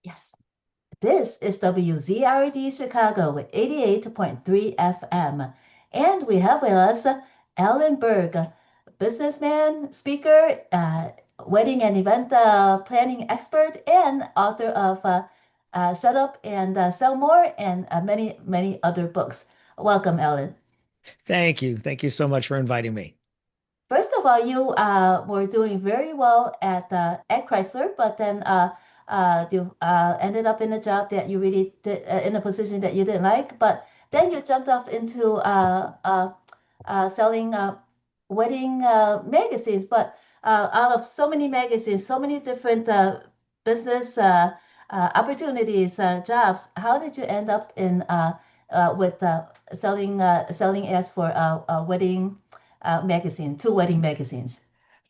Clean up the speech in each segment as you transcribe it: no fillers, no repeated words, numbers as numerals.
Yes. This is WZRD Chicago with 88.3 FM. And we have with us Alan Berg, businessman, speaker, wedding and event planning expert, and author of Shut Up and Sell More and many, many other books. Welcome, Alan. Thank you. Thank you so much for inviting me. First of all, you were doing very well at Chrysler, but then you ended up in a job that you really did, in a position that you didn't like. But then you jumped off into selling wedding magazines. But out of so many magazines, so many different business opportunities, jobs, how did you end up in with selling ads for wedding? Magazine, two wedding magazines.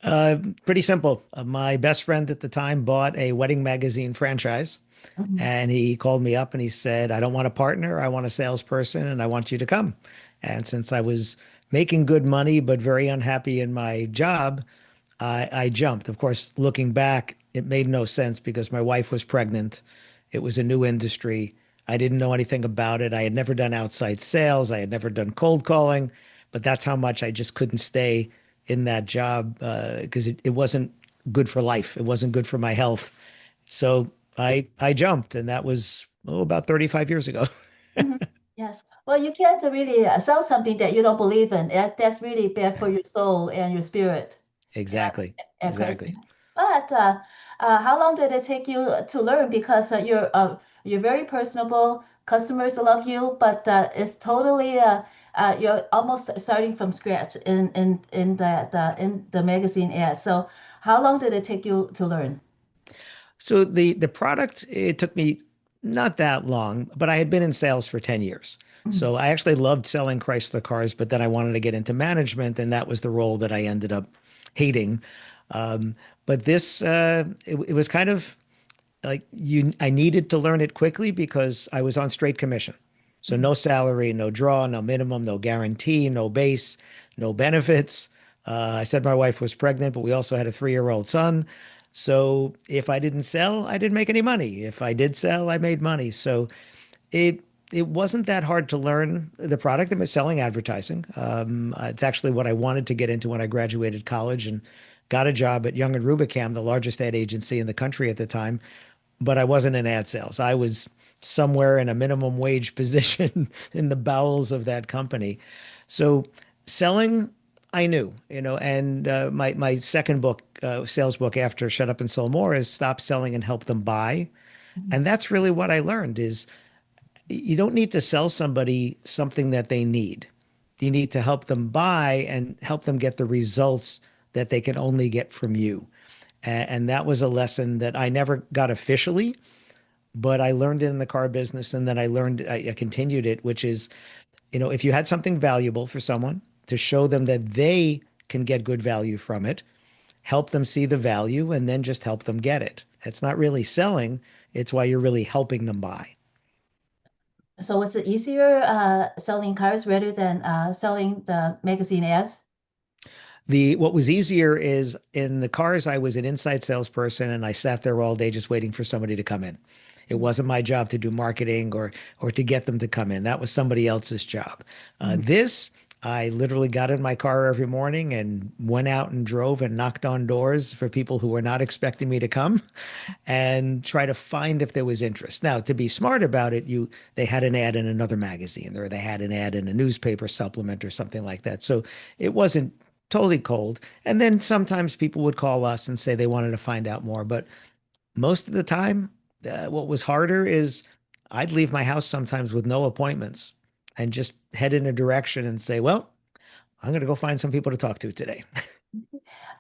Uh, Pretty simple. My best friend at the time bought a wedding magazine franchise, Mhm. and he called me up and he said, I don't want a partner. I want a salesperson, and I want you to come. And since I was making good money, but very unhappy in my job, I jumped. Of course, looking back, it made no sense because my wife was pregnant. It was a new industry. I didn't know anything about it. I had never done outside sales. I had never done cold calling, but that's how much I just couldn't stay in that job because it wasn't good for life. It wasn't good for my health. So I jumped, and that was about 35 years ago. Mhm. Yes. Well, you can't really sell something that you don't believe in. That's really bad for your soul and your spirit. Yeah, Exactly. at Chrysler. Exactly. But how long did it take you to learn? Because you're very personable. Customers love you, but it's totally you're almost starting from scratch in the magazine ad. So how long did it take you to learn? So the product, it took me not that long, but I had been in sales for 10 years. Mhm. So I actually loved selling Chrysler cars, but then I wanted to get into management, and that was the role that I ended up hating. But it was kind of like I needed to learn it quickly because I was on straight commission. So Mhm. no salary, no draw, no minimum, no guarantee, no base, no benefits. I said my wife was pregnant, but we also had a 3-year-old son. So if I didn't sell, I didn't make any money. If I did sell, I made money. So it it wasn't that hard to learn the product. I'm selling advertising. It's actually what I wanted to get into when I graduated college and got a job at Young and Rubicam, the largest ad agency in the country at the time. But I wasn't in ad sales. I was somewhere in a minimum wage position in the bowels of that company. So selling, I knew, and my second book, sales book after Shut Up and Sell More is Stop Selling and Help Them Buy. Mhm. And that's really what I learned is you don't need to sell somebody something that they need. You need to help them buy and help them get the results that they can only get from you. And that was a lesson that I never got officially, but I learned it in the car business. And then I continued it, which is, if you had something valuable for someone to show them that they can get good value from it, help them see the value and then just help them get it. It's not really selling. It's why you're really helping them buy. So was it easier selling cars rather than selling the magazine ads? What was easier is in the cars, I was an inside salesperson and I sat there all day just waiting for somebody to come in. It wasn't my job to do marketing or to get them to come in. That was somebody else's job. Mhm. This, I literally got in my car every morning and went out and drove and knocked on doors for people who were not expecting me to come and try to find if there was interest. Now, to be smart about it, they had an ad in another magazine or they had an ad in a newspaper supplement or something like that. So it wasn't totally cold. And then sometimes people would call us and say they wanted to find out more. But most of the time, what was harder is I'd leave my house sometimes with no appointments and just head in a direction and say, well, I'm going to go find some people to talk to today.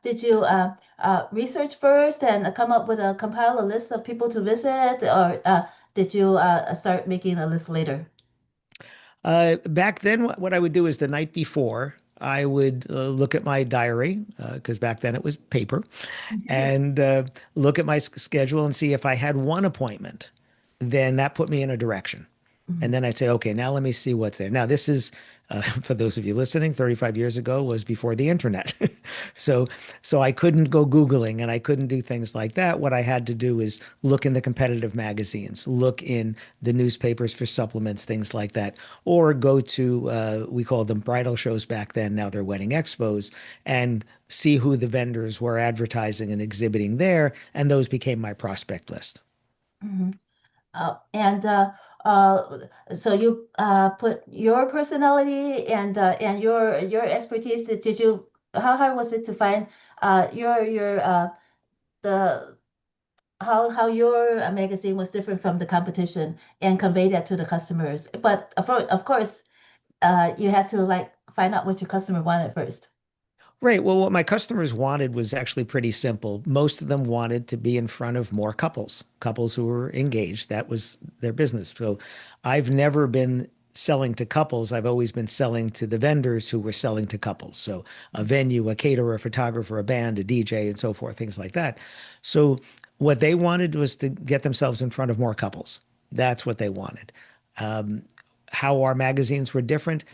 Did you research first and come up with compile a list of people to visit, or did you start making a list later? Back then, what I would do is the night before, I would look at my diary because back then it was paper and look at my schedule and see if I had one appointment, then that put me in a direction. And Mhm. then I'd say, okay, now let me see what's there. Now, this is For those of you listening, 35 years ago was before the internet. So, so I couldn't go Googling and I couldn't do things like that. What I had to do is look in the competitive magazines, look in the newspapers for supplements, things like that, or go to, we called them bridal shows back then. Now they're wedding expos, and see who the vendors were advertising and exhibiting there. And those became my prospect list. Mhm. And uh, so you put your personality and your expertise. Did you? How hard was it to find your the how your magazine was different from the competition and convey that to the customers? But of course, you had to like find out what your customer wanted first. Right. Well, what my customers wanted was actually pretty simple. Most of them wanted to be in front of more couples, couples who were engaged. That was their business. So I've never been selling to couples. I've always been selling to the vendors who were selling to couples. So a venue, a caterer, a photographer, a band, a DJ, and so forth, things like that. So what they wanted was to get themselves in front of more couples. That's what they wanted. Um, how our magazines were different.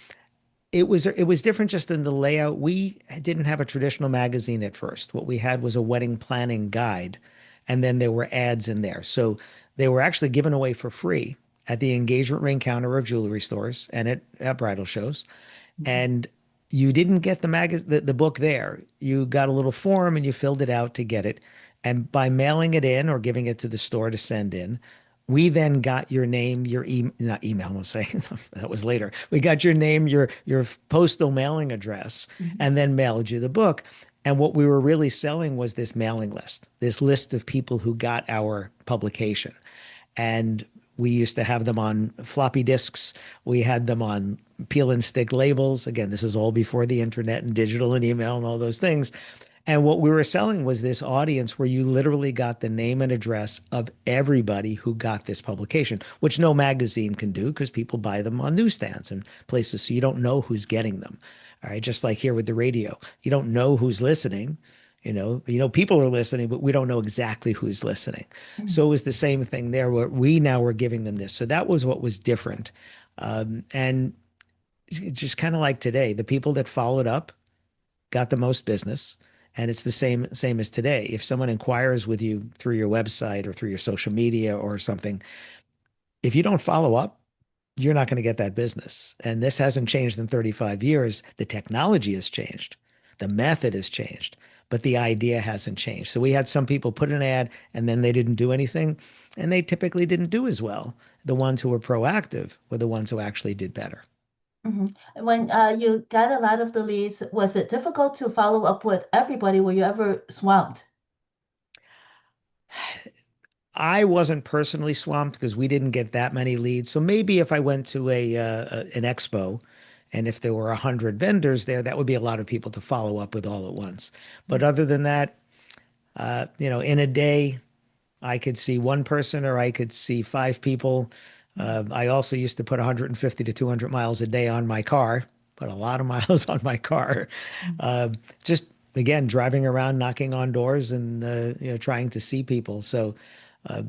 It was different just in the layout. We didn't have a traditional magazine at first. What we had was a wedding planning guide, and then there were ads in there. So they were actually given away for free at the engagement ring counter of jewelry stores and at bridal shows. Mhm. And you didn't get the book there. You got a little form and you filled it out to get it. And by mailing it in or giving it to the store to send in, we then got your name, your not email, I'm say that was later. We got your name, your postal mailing address, Mhm. and then mailed you the book. And what we were really selling was this mailing list, this list of people who got our publication. And we used to have them on floppy disks. We had them on peel and stick labels. Again, this is all before the internet and digital and email and all those things. And what we were selling was this audience where you literally got the name and address of everybody who got this publication, which no magazine can do because people buy them on newsstands and places. So you don't know who's getting them. All right. Just like here with the radio, you don't know who's listening. People are listening, but we don't know exactly who's listening. So Mhm. it was the same thing there where we now were giving them this. So that was what was different. And just kind of like today, the people that followed up got the most business. And it's the same as today. If someone inquires with you through your website or through your social media or something, if you don't follow up, you're not going to get that business. And this hasn't changed in 35 years. The technology has changed. The method has changed, but the idea hasn't changed. So we had some people put an ad and then they didn't do anything, and they typically didn't do as well. The ones who were proactive were the ones who actually did better. Mhm. When you got a lot of the leads, was it difficult to follow up with everybody? Were you ever swamped? I wasn't personally swamped because we didn't get that many leads. So maybe if I went to an expo, and if there were 100 vendors there, that would be a lot of people to follow up with all at once. But other than that, in a day, I could see one person or I could see five people. Mhm. I also used to put 150 to 200 miles a day on my car, put a lot of miles on my car. Mhm. Uh, just again, driving around, knocking on doors and, trying to see people. So, uh,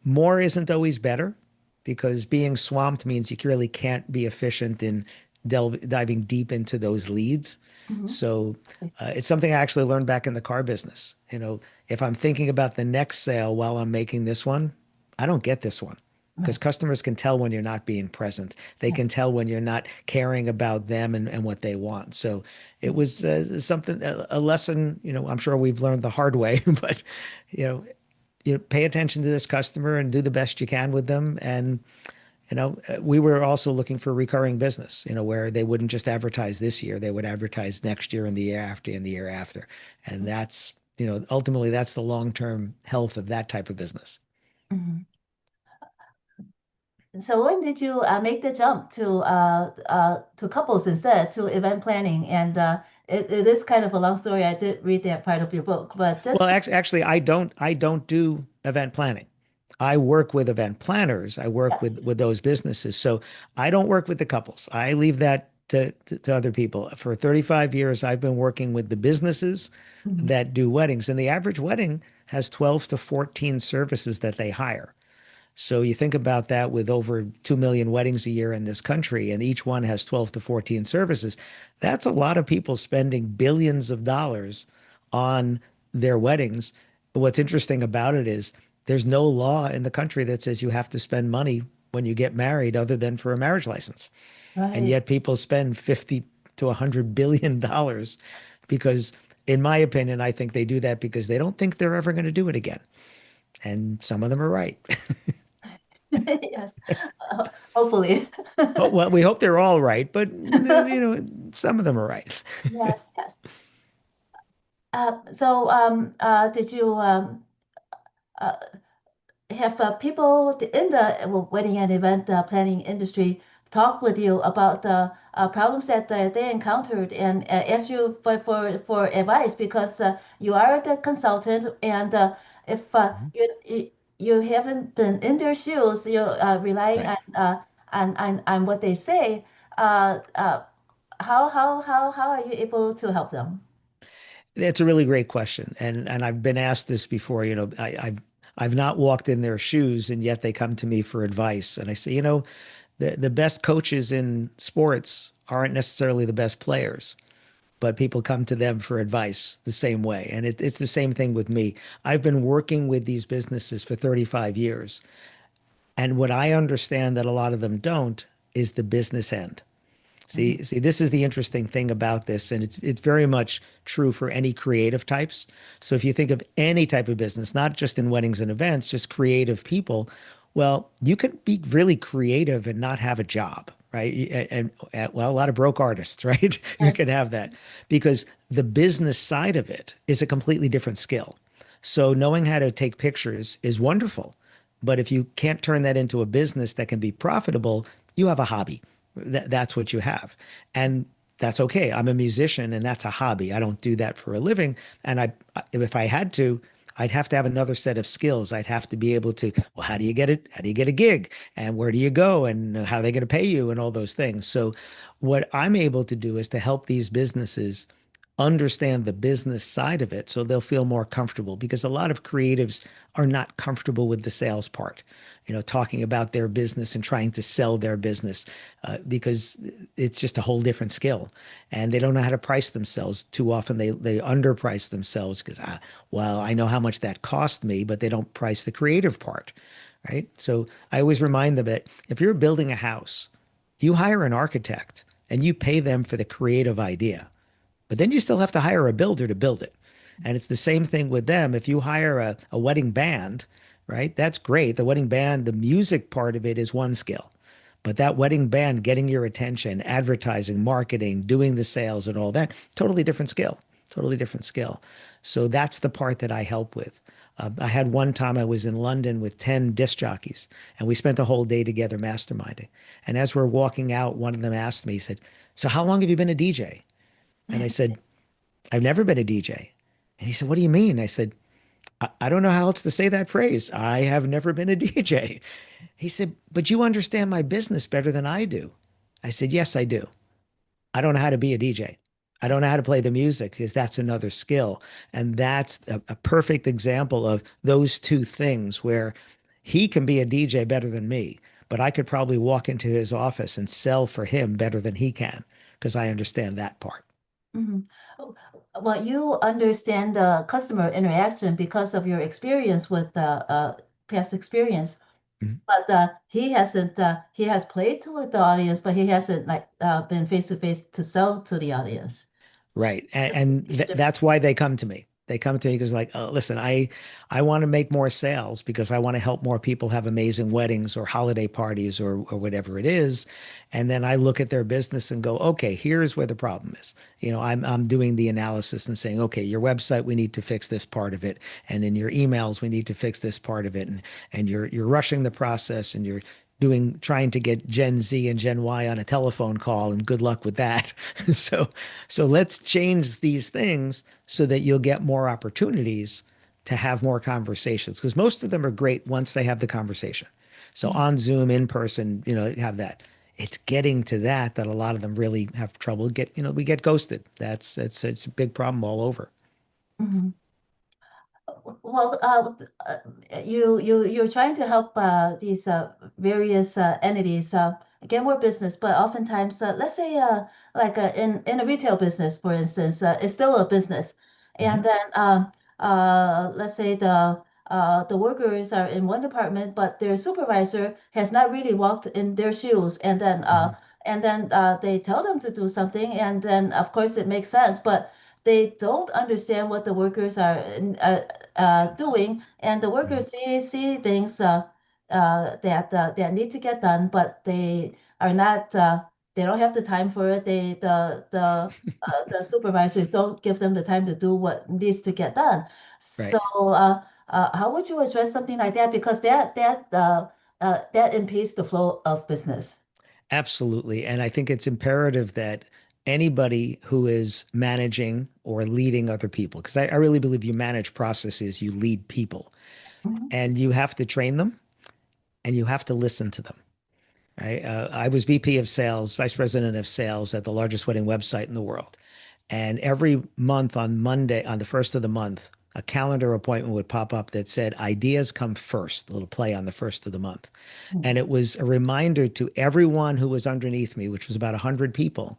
more isn't always better because being swamped means you really can't be efficient in diving deep into those leads. Mhm. So it's something I actually learned back in the car business. If I'm thinking about the next sale while I'm making this one, I don't get this one because Right. customers can tell when you're not being present. They Right. can tell when you're not caring about them and what they want. So it Mhm. was something, a lesson, I'm sure we've learned the hard way, but, you know, pay attention to this customer and do the best you can with them. And we were also looking for recurring business, where they wouldn't just advertise this year, they would advertise next year and the year after and the year after. And that's, ultimately that's the long-term health of that type of business. Mhm. So when did you make the jump to couples instead to event planning? And it is kind of a long story. I did read that part of your book, but Well, just actually, I don't do event planning. I work with event planners. I work yes. with those businesses. So I don't work with the couples. I leave that to other people. For 35 years, I've been working with the businesses Mhm. that do weddings, and the average wedding has 12 to 14 services that they hire. So you think about that with over 2 million weddings a year in this country, and each one has 12 to 14 services. That's a lot of people spending billions of dollars on their weddings. What's interesting about it is there's no law in the country that says you have to spend money when you get married other than for a marriage license. And Right. yet people spend 50 to 100 billion dollars because, in my opinion, I think they do that because they don't think they're ever going to do it again. And some of them are right. Yes. Hopefully. Oh, well, we hope they're all right, but some of them are right. Yes, yes. Did you uh, have people in the wedding and event planning industry talk with you about the problems that they encountered and ask you for advice because you are the consultant and if you haven't been in their shoes, you're relying Right. on what they say. Uh, uh, how are you able to help them? That's a really great question. And I've been asked this before, I've not walked in their shoes and yet they come to me for advice. And I say, the best coaches in sports aren't necessarily the best players, but people come to them for advice the same way. And it's the same thing with me. I've been working with these businesses for 35 years. And what I understand that a lot of them don't is the business end. Mhm. See, this is the interesting thing about this, and it's very much true for any creative types. So if you think of any type of business, not just in weddings and events, just creative people, well, you can be really creative and not have a job, right? Well, a lot of broke artists, right? You Yes. can have that because the business side of it is a completely different skill. So knowing how to take pictures is wonderful. But if you can't turn that into a business that can be profitable, you have a hobby. That's what you have. And that's okay. I'm a musician and that's a hobby. I don't do that for a living. And if I had to, I'd have to have another set of skills. I'd have to be able to, well, how do you get it? How do you get a gig? And where do you go? And how are they going to pay you? And all those things. So, what I'm able to do is to help these businesses understand the business side of it so they'll feel more comfortable because a lot of creatives are not comfortable with the sales part, talking about their business and trying to sell their business because it's just a whole different skill and they don't know how to price themselves. Too often they underprice themselves because, well, I know how much that cost me, but they don't price the creative part, right? So I always remind them that if you're building a house, you hire an architect and you pay them for the creative idea. But then you still have to hire a builder to build it. And it's the same thing with them. If you hire a wedding band, right? That's great. The wedding band, the music part of it is one skill. But that wedding band getting your attention, advertising, marketing, doing the sales and all that, totally different skill. Totally different skill. So that's the part that I help with. I had one time I was in London with 10 disc jockeys, and we spent a whole day together masterminding. And as we're walking out, one of them asked me, he said, "So how long have you been a DJ?" And I said, "I've never been a DJ." And he said, "What do you mean?" I said, I don't know how else to say that phrase. I have never been a DJ. He said, "But you understand my business better than I do." I said, "Yes, I do. I don't know how to be a DJ. I don't know how to play the music because that's another skill." And that's a perfect example of those two things where he can be a DJ better than me, but I could probably walk into his office and sell for him better than he can because I understand that part. Mhm. Oh, well, you understand the customer interaction because of your experience with the past experience, Mhm. but he hasn't. He has played to with the audience, but he hasn't like been face to face to sell to the audience. Right. And Huge difference. that's why they come to me. They come to me because like, oh, listen, I want to make more sales because I want to help more people have amazing weddings or holiday parties or whatever it is. And then I look at their business and go, okay, here's where the problem is. I'm doing the analysis and saying, okay, your website, we need to fix this part of it. And in your emails, we need to fix this part of it. And you're rushing the process and you're trying to get Gen Z and Gen Y on a telephone call and good luck with that. So let's change these things so that you'll get more opportunities to have more conversations because most of them are great once they have the conversation. So Mhm. on Zoom, in person, have that. It's getting to that a lot of them really have trouble we get ghosted. It's a big problem all over. Mhm. Well, you're trying to help these various entities. Again, we're business, but oftentimes, let's say, like in a retail business, for instance, it's still a business, and Hmm. then let's say the workers are in one department, but their supervisor has not really walked in their shoes, Hmm. and then they tell them to do something, and then of course it makes sense, but they don't understand what the workers are doing, and the Hmm. workers see things that need to get done, but they are not. They don't have the time for it. The supervisors don't give them the time to do what needs to get done. So, Right. how would you address something like that? Because that impedes the flow of business. Absolutely. And I think it's imperative that anybody who is managing or leading other people, because I really believe you manage processes, you lead people, Mhm. and you have to train them and you have to listen to them. Right? I was VP of sales, vice president of sales at the largest wedding website in the world. And every month on Monday, on the first of the month, a calendar appointment would pop up that said, ideas come first, a little play on the first of the month. And it was a reminder to everyone who was underneath me, which was about 100 people,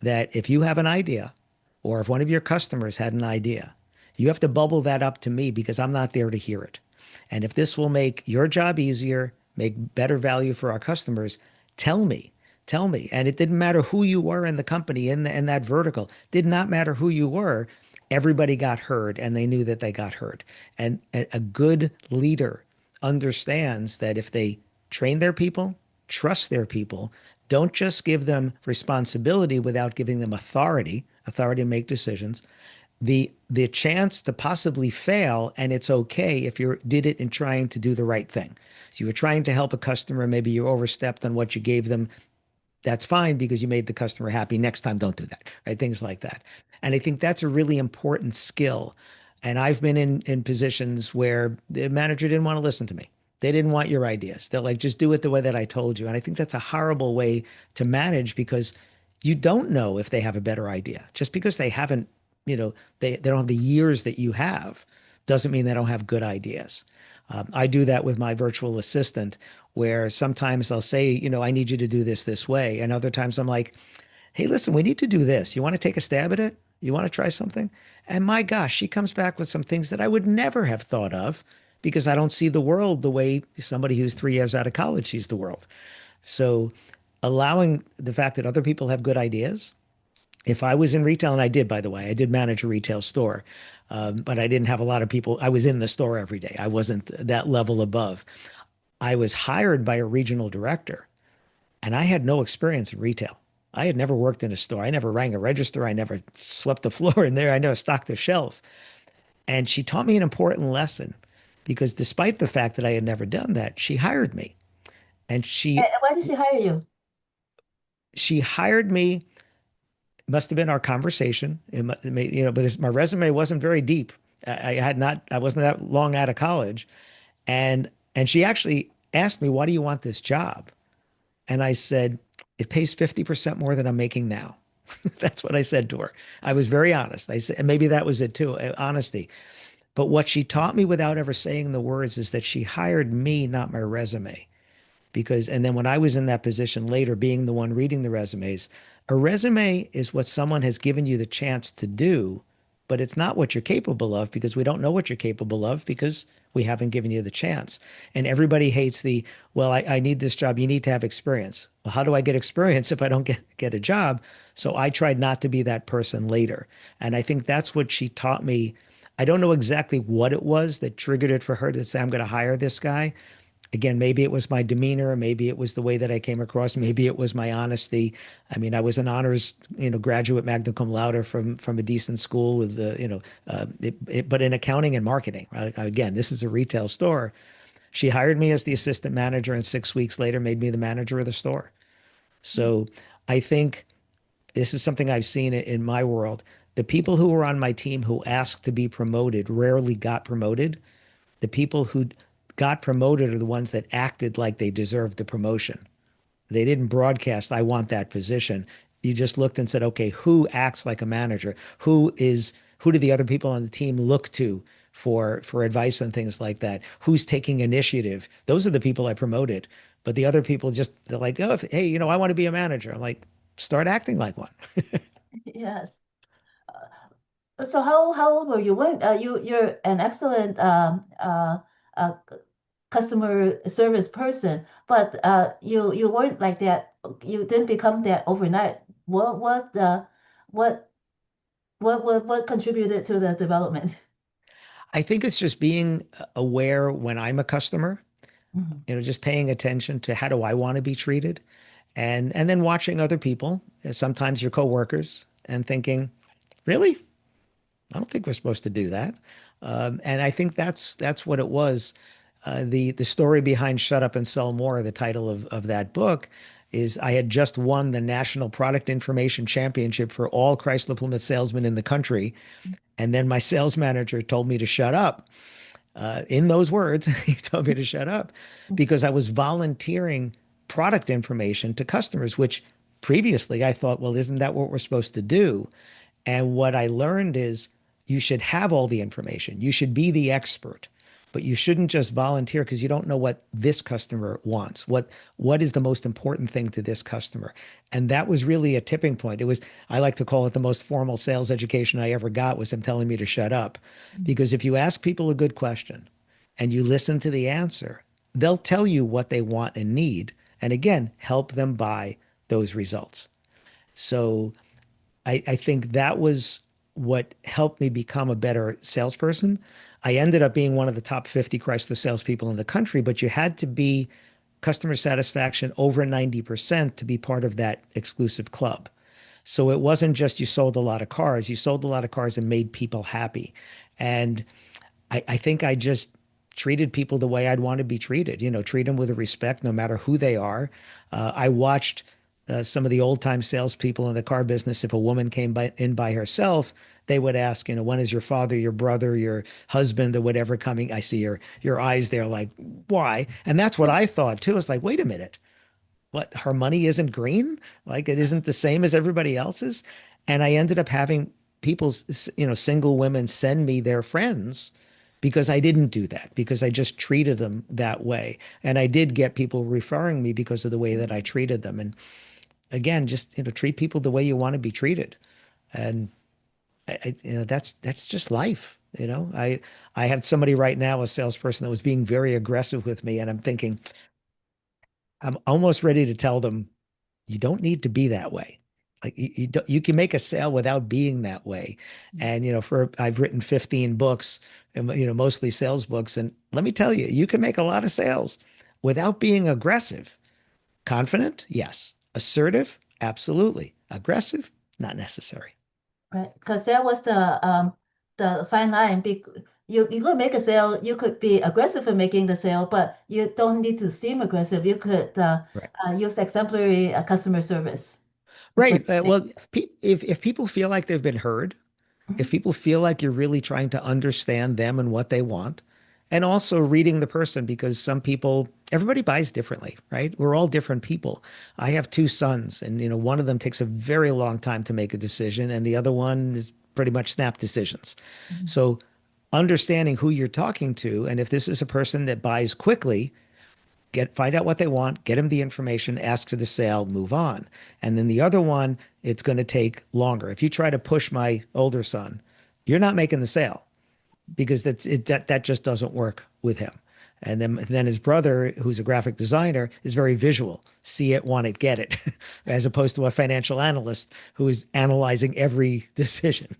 that if you have an idea or if one of your customers had an idea, you have to bubble that up to me because I'm not there to hear it. And if this will make your job easier, make better value for our customers, tell me. Tell me. And it didn't matter who you were in the company in that vertical. Did not matter who you were. Everybody got heard and they knew that they got heard. And a good leader understands that if they train their people, trust their people, don't just give them responsibility without giving them authority to make decisions. The chance to possibly fail, and it's okay if you did it in trying to do the right thing. So you were trying to help a customer, maybe you overstepped on what you gave them. That's fine because you made the customer happy. Next time, don't do that, right? Things like that. And I think that's a really important skill. And I've been in positions where the manager didn't want to listen to me. They didn't want your ideas. They're like, just do it the way that I told you. And I think that's a horrible way to manage because you don't know if they have a better idea. Just because they haven't, they don't have the years that you have doesn't mean they don't have good ideas. I do that with my virtual assistant, where sometimes I'll say, I need you to do this way. And other times I'm like, hey, listen, we need to do this. You want to take a stab at it? You want to try something? And my gosh, she comes back with some things that I would never have thought of because I don't see the world the way somebody who's 3 years out of college sees the world. So allowing the fact that other people have good ideas. If I was in retail, and I did, by the way, I did manage a retail store, but I didn't have a lot of people. I was in the store every day. I wasn't that level above. I was hired by a regional director, and I had no experience in retail. I had never worked in a store. I never rang a register. I never swept the floor in there. I never stocked a shelf. And she taught me an important lesson because despite the fact that I had never done that, she hired me. And And why did she hire you? she hired me. Must have been our conversation. But my resume wasn't very deep. I had not. I wasn't that long out of college, and she actually asked me, "Why do you want this job?" And I said, it pays 50% more than I'm making now. That's what I said to her. I was very honest. I said, and maybe that was it too, honesty. But what she taught me without ever saying the words is that she hired me, not my resume. Because, and then when I was in that position later, being the one reading the resumes, a resume is what someone has given you the chance to do, but it's not what you're capable of because we don't know what you're capable of because we haven't given you the chance. And everybody hates well, I need this job. You need to have experience. Well, how do I get experience if I don't get a job? So I tried not to be that person later. And I think that's what she taught me. I don't know exactly what it was that triggered it for her to say, I'm going to hire this guy. Again, maybe it was my demeanor, maybe it was the way that I came across, maybe it was my honesty. I mean, I was an honors, graduate magna cum laude from a decent school with but in accounting and marketing. Right? Again, this is a retail store. She hired me as the assistant manager, and 6 weeks later, made me the manager of the store. So I think this is something I've seen in my world. The people who were on my team who asked to be promoted rarely got promoted. The people who got promoted are the ones that acted like they deserved the promotion. They didn't broadcast, I want that position. You just looked and said, okay, who acts like a manager? Who do the other people on the team look to for advice and things like that. Who's taking initiative? Those are the people I promoted. But the other people just they're like, oh, hey, I want to be a manager. I'm like, start acting like one. Yes. So how old were you when you're an excellent customer service person, but you weren't like that. You didn't become that overnight. What what contributed to the development? I think it's just being aware when I'm a customer, Mhm. just paying attention to how do I want to be treated, and then watching other people, sometimes your coworkers, and thinking, really? I don't think we're supposed to do that. And I think that's what it was. The story behind Shut Up and Sell More, the title of that book, is I had just won the National Product Information Championship for all Chrysler Plymouth salesmen in the country. And then my sales manager told me to shut up. In those words, he told me to shut up because I was volunteering product information to customers, which previously I thought, well, isn't that what we're supposed to do? And what I learned is you should have all the information. You should be the expert, but you shouldn't just volunteer because you don't know what this customer wants. What is the most important thing to this customer? And that was really a tipping point. It was, I like to call it the most formal sales education I ever got was him telling me to shut up. Because if you ask people a good question and you listen to the answer, they'll tell you what they want and need. And again, help them buy those results. So I think that was what helped me become a better salesperson. I ended up being one of the top 50 Chrysler salespeople in the country, but you had to be customer satisfaction over 90% to be part of that exclusive club. So it wasn't just you sold a lot of cars, you sold a lot of cars and made people happy. And I think I just treated people the way I'd want to be treated, treat them with respect no matter who they are. I watched some of the old time salespeople in the car business. If a woman came in by herself, they would ask, when is your father, your brother, your husband, or whatever coming? I see your eyes there, like, why? And that's what I thought too. It's like, wait a minute, what, her money isn't green? Like it isn't the same as everybody else's? And I ended up having people, single women send me their friends because I didn't do that, because I just treated them that way. And I did get people referring me because of the way that I treated them. And again, just, treat people the way you want to be treated. And that's just life. I have somebody right now, a salesperson that was being very aggressive with me, and I'm thinking, I'm almost ready to tell them, you don't need to be that way. Like you can make a sale without being that way. And I've written 15 books, and mostly sales books. And let me tell you, you can make a lot of sales without being aggressive. Confident, yes. Assertive, absolutely. Aggressive, not necessary. Right, because that was the fine line. You could make a sale, you could be aggressive in making the sale, but you don't need to seem aggressive. You could Right. use exemplary customer service. That's what Right. you think. Well, if people feel like they've been heard, if Mhm. people feel like you're really trying to understand them and what they want, and also reading the person, because some people, everybody buys differently, right? We're all different people. I have two sons, and one of them takes a very long time to make a decision, and the other one is pretty much snap decisions. Mhm. So understanding who you're talking to, and if this is a person that buys quickly, find out what they want, get them the information, ask for the sale, move on. And then the other one, it's going to take longer. If you try to push my older son, you're not making the sale because that just doesn't work with him. And then his brother, who's a graphic designer, is very visual. See it, want it, get it, as opposed to a financial analyst who is analyzing every decision.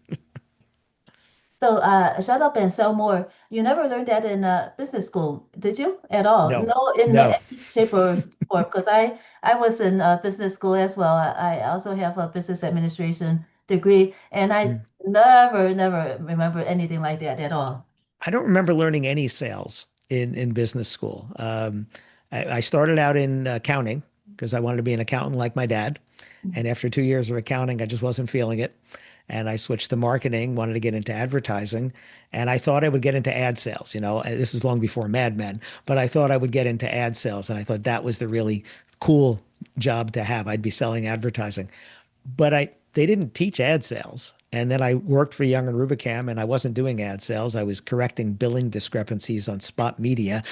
So shut up and sell more. You never learned that in business school, did you? At all? No, No, in no. any shape or form. Because I was in business school as well. I also have a business administration degree, and I never remember anything like that at all. I don't remember learning any sales in business school. I started out in accounting because I wanted to be an accountant like my dad. And after 2 years of accounting, I just wasn't feeling it. And I switched to marketing, wanted to get into advertising. And I thought I would get into ad sales. This is long before Mad Men, but I thought I would get into ad sales. And I thought that was the really cool job to have. I'd be selling advertising. But they didn't teach ad sales. And then I worked for Young and Rubicam, and I wasn't doing ad sales. I was correcting billing discrepancies on spot media.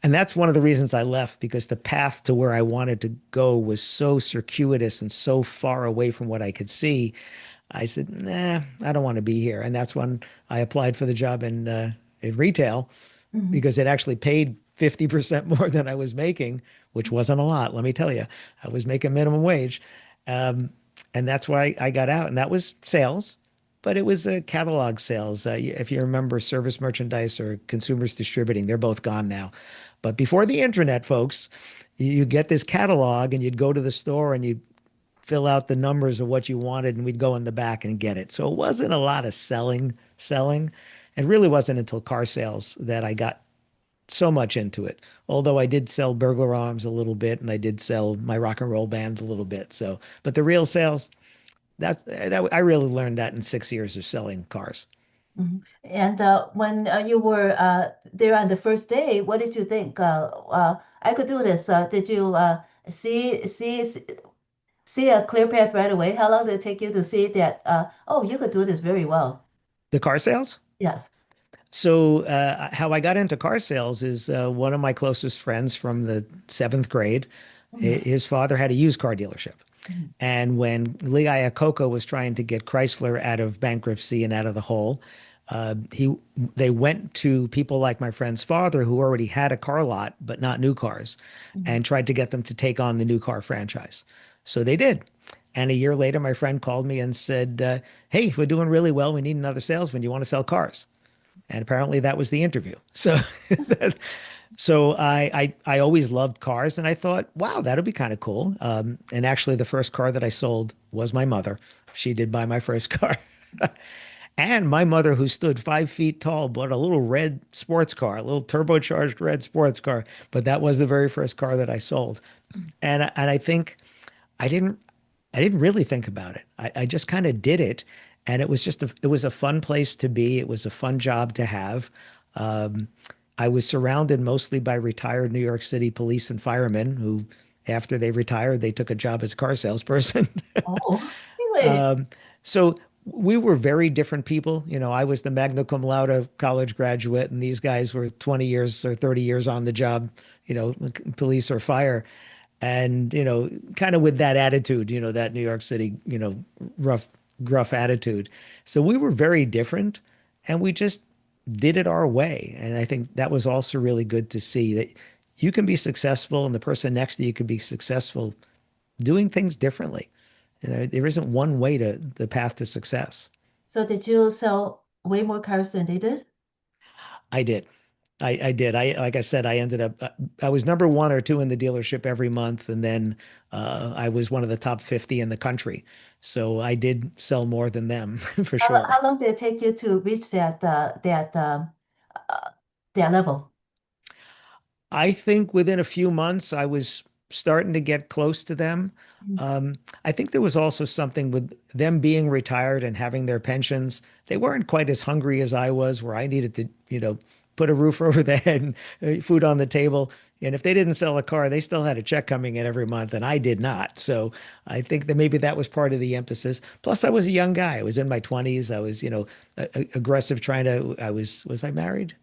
And that's one of the reasons I left because the path to where I wanted to go was so circuitous and so far away from what I could see. I said, nah, I don't want to be here. And that's when I applied for the job in retail Mhm. because it actually paid 50% more than I was making, which wasn't a lot, let me tell you. I was making minimum wage. Um, and that's why I got out. And that was sales, but it was catalog sales. If you remember service merchandise or consumers distributing, they're both gone now. But before the internet, folks, you get this catalog and you'd go to the store and you'd fill out the numbers of what you wanted and we'd go in the back and get it. So it wasn't a lot of selling. It really wasn't until car sales that I got so much into it. Although I did sell burglar alarms a little bit and I did sell my rock and roll bands a little bit. So, but the real sales, that I really learned that in 6 years of selling cars. Mhm. And when you were there on the first day, what did you think? I could do this. Did you see a clear path right away? How long did it take you to see that? Oh, you could do this very well. The car sales. Yes. So, how I got into car sales is one of my closest friends from the seventh grade. Mhm. His father had a used car dealership. Mhm. And when Lee Iacocca was trying to get Chrysler out of bankruptcy and out of the hole, he they went to people like my friend's father who already had a car lot, but not new cars, Mhm. and tried to get them to take on the new car franchise. So they did. And a year later, my friend called me and said, "Hey, we're doing really well. We need another salesman. You want to sell cars?" And apparently that was the interview. So so I always loved cars and I thought, wow, that'll be kind of cool. And actually the first car that I sold was my mother. She did buy my first car. And my mother, who stood 5 feet tall, bought a little red sports car, a little turbocharged red sports car. But that was the very first car that I sold. And I think I didn't I didn't really think about it. I just kind of did it, and it was a fun place to be. It was a fun job to have. Um, I was surrounded mostly by retired New York City police and firemen who, after they retired, they took a job as a car salesperson. Oh, really? So we were very different people. You know, I was the magna cum laude college graduate, and these guys were 20 years or 30 years on the job, police or fire. And, kind of with that attitude, that New York City, rough, gruff attitude. So we were very different and we just did it our way. And I think that was also really good to see that you can be successful and the person next to you can be successful doing things differently. There isn't one way to the path to success. So did you sell way more cars than they did? I did. I did. Like I said, I ended up, I was number one or two in the dealership every month. And then I was one of the top 50 in the country. So I did sell more than them for sure. How long did it take you to reach uh, that level? I think within a few months, I was starting to get close to them. Mhm. Um, I think there was also something with them being retired and having their pensions. They weren't quite as hungry as I was, where I needed to, put a roof over the head and food on the table. And if they didn't sell a car, they still had a check coming in every month, and I did not. So I think that maybe that was part of the emphasis. Plus, I was a young guy. I was in my 20s. I was, aggressive trying to, was I married?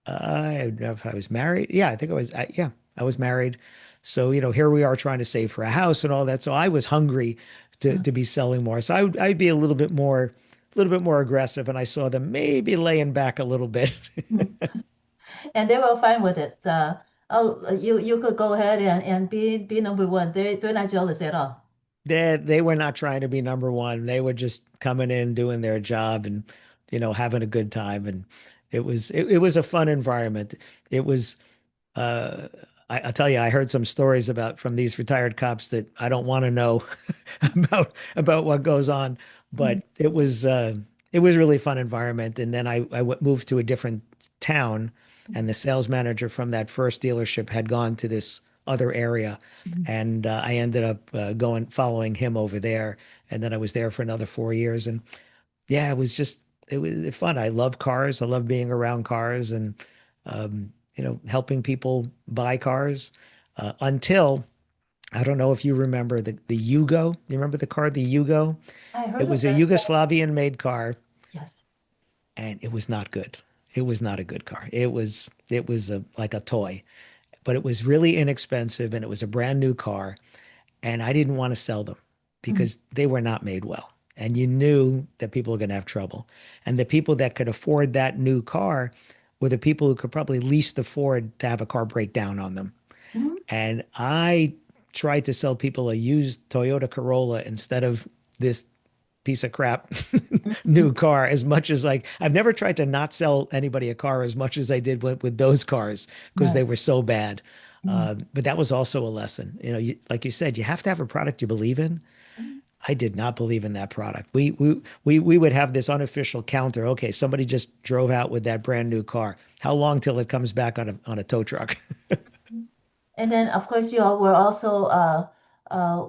I don't know if I was married. Yeah, I think I was. Yeah, I was married. So, here we are trying to save for a house and all that. So I was hungry to be selling more. So I'd be a little bit more aggressive. And I saw them maybe laying back a little bit. Mhm. And they were fine with it. You could go ahead and be number one. They're not jealous at all. They were not trying to be number one. They were just coming in, doing their job and, having a good time. And it was a fun environment. It was, Uh, I'll tell you, I heard some stories about from these retired cops that I don't want to know about what goes on, Mhm. but it was really fun environment. And then moved to a different town, and the sales manager from that first dealership had gone to this other area, Mhm. and I ended up going following him over there, and then I was there for another 4 years, and yeah, it was fun. I love cars. I love being around cars and helping people buy cars until I don't know if you remember the Yugo. You remember the car, the Yugo? I It heard of was a it. Yugoslavian made car, Yes. and it was not good. It was not a good car. It was like a toy, but it was really inexpensive and it was a brand new car. And I didn't want to sell them Mhm. because they were not made well. And you knew that people were going to have trouble. And the people that could afford that new car were the people who could probably least afford to have a car break down on them. Mhm. And I tried to sell people a used Toyota Corolla instead of this piece of crap Mhm. new car as much as like I've never tried to not sell anybody a car as much as I did with those cars because Right. they were so bad. Mhm. But that was also a lesson. Like you said, you have to have a product you believe in. Mhm. I did not believe in that product. We would have this unofficial counter. Okay, somebody just drove out with that brand new car. How long till it comes back on a tow truck? And then, of course, you all were also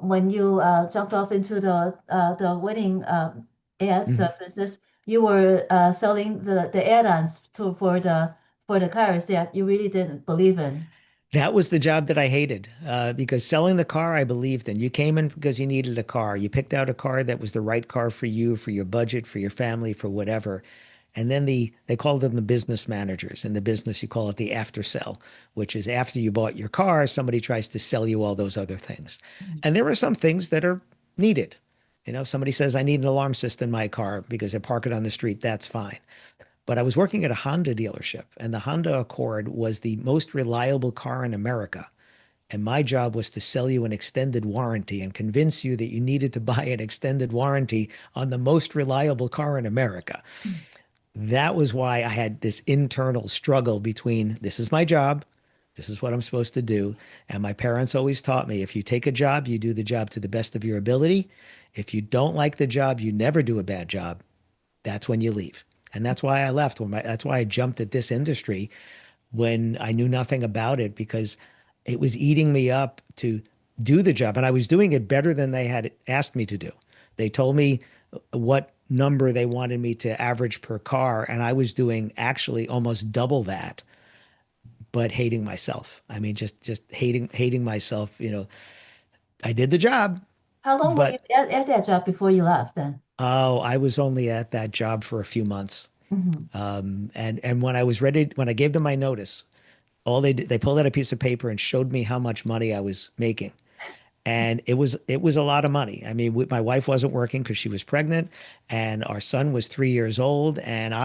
when you jumped off into the wedding ads Mhm. business, you were selling the add-ons to for the cars that you really didn't believe in. That was the job that I hated because selling the car I believed in. You came in because you needed a car. You picked out a car that was the right car for you, for your budget, for your family, for whatever. And then they called them the business managers. In the business, you call it the after sell, which is after you bought your car, somebody tries to sell you all those other things. Mhm. And there are some things that are needed. Somebody says, I need an alarm system in my car because I park it on the street. That's fine. But I was working at a Honda dealership, and the Honda Accord was the most reliable car in America. And my job was to sell you an extended warranty and convince you that you needed to buy an extended warranty on the most reliable car in America. That was why I had this internal struggle between this is my job, this is what I'm supposed to do. And my parents always taught me if you take a job, you do the job to the best of your ability. If you don't like the job, you never do a bad job. That's when you leave. And that's why I left. That's why I jumped at this industry when I knew nothing about it because it was eating me up to do the job. And I was doing it better than they had asked me to do. They told me what number they wanted me to average per car. And I was doing actually almost double that, but hating myself. I mean, just hating myself. I did the job, How long were you but at that job before you left then? oh, I was only at that job for a few months. Hmm. And when I was ready, when I gave them my notice, all they did, they pulled out a piece of paper and showed me how much money I was making. And it was a lot of money. I mean, my wife wasn't working because she was pregnant, and our son was 3 years old, and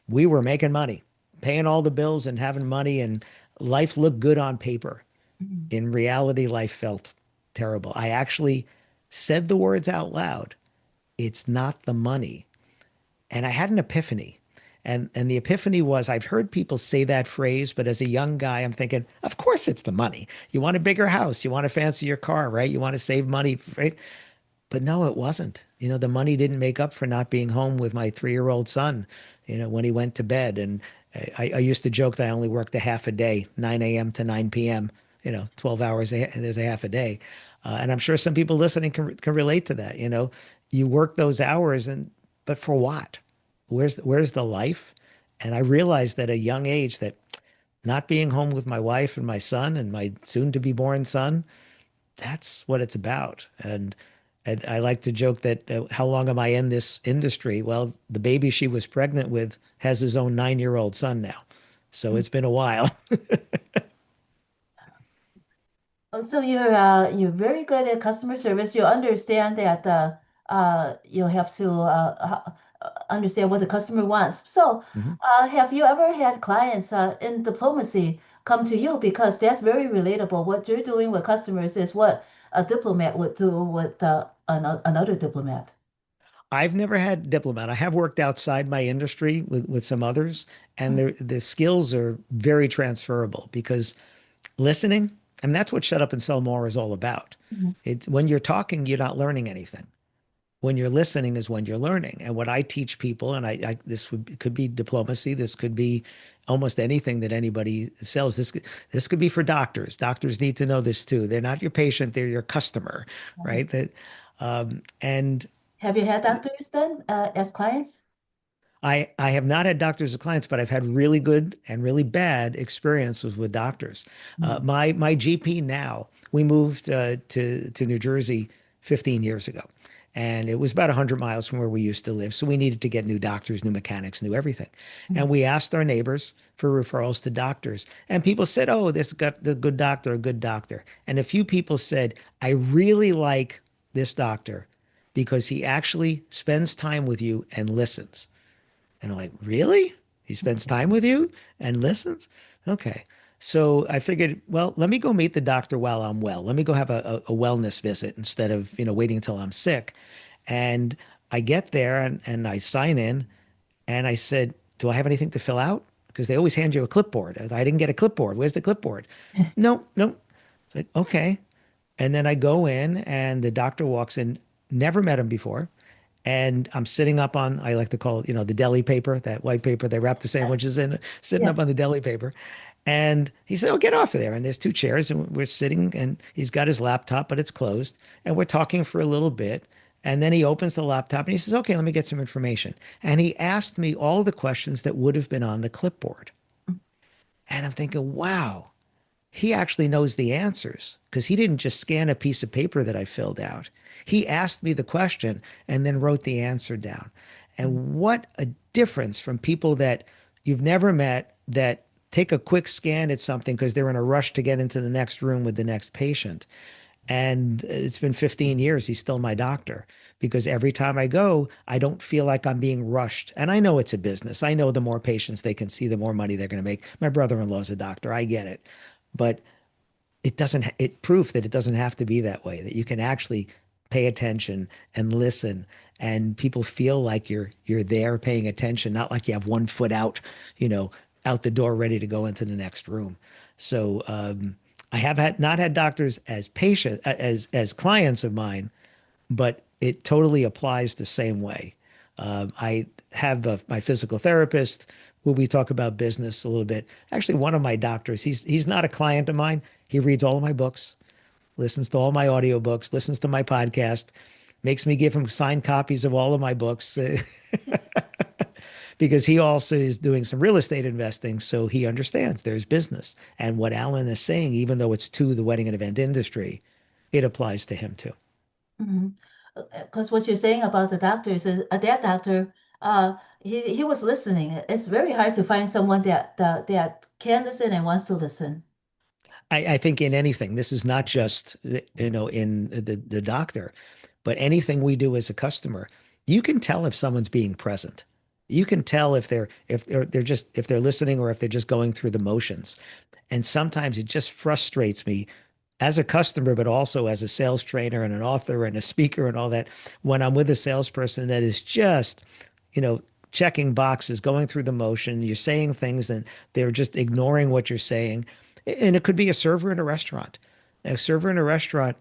we were making money, paying all the bills and having money, and life looked good on paper. Hmm. In reality, life felt terrible. I actually said the words out loud. It's not the money. And I had an epiphany. And the epiphany was I've heard people say that phrase, but as a young guy, I'm thinking, of course it's the money. You want a bigger house, you want to fancy your car, right? You want to save money, right? But no, it wasn't. The money didn't make up for not being home with my 3-year-old son, when he went to bed. And I used to joke that I only worked a half a day, 9 a.m. to 9 p.m., 12 hours, there's a half a day. And I'm sure some people listening can relate to that. You work those hours but for what? Where's the life? And I realized at a young age that not being home with my wife and my son and my soon to be born son, that's what it's about. And I like to joke that how long am I in this industry? Well, the baby she was pregnant with has his own 9-year-old son now. So it's been a while. So you're very good at customer service. You understand that you have to understand what the customer wants. So Mhm. have you ever had clients in diplomacy come to you because that's very relatable. What you're doing with customers is what a diplomat would do with another diplomat. I've never had diplomat. I have worked outside my industry with some others, and the skills are very transferable because listening, and that's what Shut Up and Sell More is all about. Mhm. It's when you're talking, you're not learning anything. When you're listening is when you're learning. And what I teach people, and this could be diplomacy, this could be almost anything that anybody sells. This could be for doctors. Doctors need to know this too. They're not your patient, they're your customer, right? And Have you had doctors then as clients? I have not had doctors as clients, but I've had really good and really bad experiences with doctors. Mm. My GP now, we moved to New Jersey 15 years ago, and it was about 100 miles from where we used to live. So we needed to get new doctors, new mechanics, new everything. And Mm. we asked our neighbors for referrals to doctors, and people said, "Oh, this got the good doctor, a good doctor." And a few people said, "I really like this doctor because he actually spends time with you and listens." And I'm like, really? He spends time with you and listens? Okay. So I figured, well, let me go meet the doctor while I'm well. Let me go have a wellness visit instead of, waiting until I'm sick. And I get there and I sign in and I said, do I have anything to fill out? Because they always hand you a clipboard. I didn't get a clipboard. Where's the clipboard? No, no. It's like, okay. And then I go in and the doctor walks in, never met him before. And I'm sitting up on, I like to call it, the deli paper, that white paper they wrap the sandwiches in, sitting Yeah. up on the deli paper. And he said, oh, get off of there. And there's two chairs and we're sitting and he's got his laptop, but it's closed. And we're talking for a little bit. And then he opens the laptop and he says, okay, let me get some information. And he asked me all the questions that would have been on the clipboard. And I'm thinking, wow, he actually knows the answers because he didn't just scan a piece of paper that I filled out. He asked me the question and then wrote the answer down. Mm. And what a difference from people that you've never met that take a quick scan at something because they're in a rush to get into the next room with the next patient. And it's been 15 years. He's still my doctor because every time I go, I don't feel like I'm being rushed. And I know it's a business. I know the more patients they can see, the more money they're going to make. My brother-in-law is a doctor. I get it. But it doesn't, it proof that it doesn't have to be that way, that you can actually pay attention and listen and people feel like you're there paying attention, not like you have one foot out, you know, out the door ready to go into the next room. So I have had not had doctors as patient as clients of mine, but it totally applies the same way. I have my physical therapist who we talk about business a little bit. Actually, one of my doctors, he's not a client of mine. He reads all of my books, listens to all my audiobooks, listens to my podcast, makes me give him signed copies of all of my books because he also is doing some real estate investing. So he understands there's business. And what Alan is saying, even though it's to the wedding and event industry, it applies to him too. Mhm. Because what you're saying about the doctors is that doctor, he was listening. It's very hard to find someone that can listen and wants to listen. I think in anything, this is not just, in the doctor, but anything we do as a customer, you can tell if someone's being present. You can tell if they're listening or if they're just going through the motions. And sometimes it just frustrates me as a customer, but also as a sales trainer and an author and a speaker and all that, when I'm with a salesperson that is just, you know, checking boxes, going through the motion, you're saying things and they're just ignoring what you're saying. And it could be a server in a restaurant. A server in a restaurant,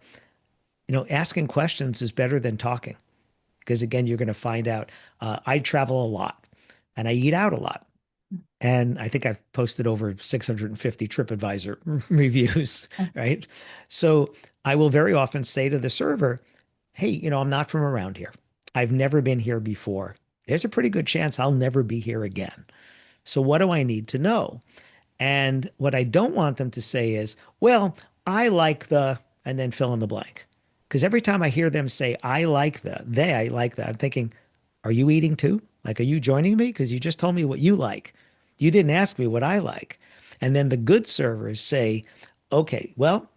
asking questions is better than talking because again, you're going to find out. I travel a lot and I eat out a lot. And I think I've posted over 650 TripAdvisor reviews, right? So I will very often say to the server, hey, I'm not from around here. I've never been here before. There's a pretty good chance I'll never be here again. So what do I need to know? And what I don't want them to say is, well, I like the, and then fill in the blank. Because every time I hear them say, I like that, I'm thinking, are you eating too? Like, are you joining me? Because you just told me what you like. You didn't ask me what I like. And then the good servers say, okay, well,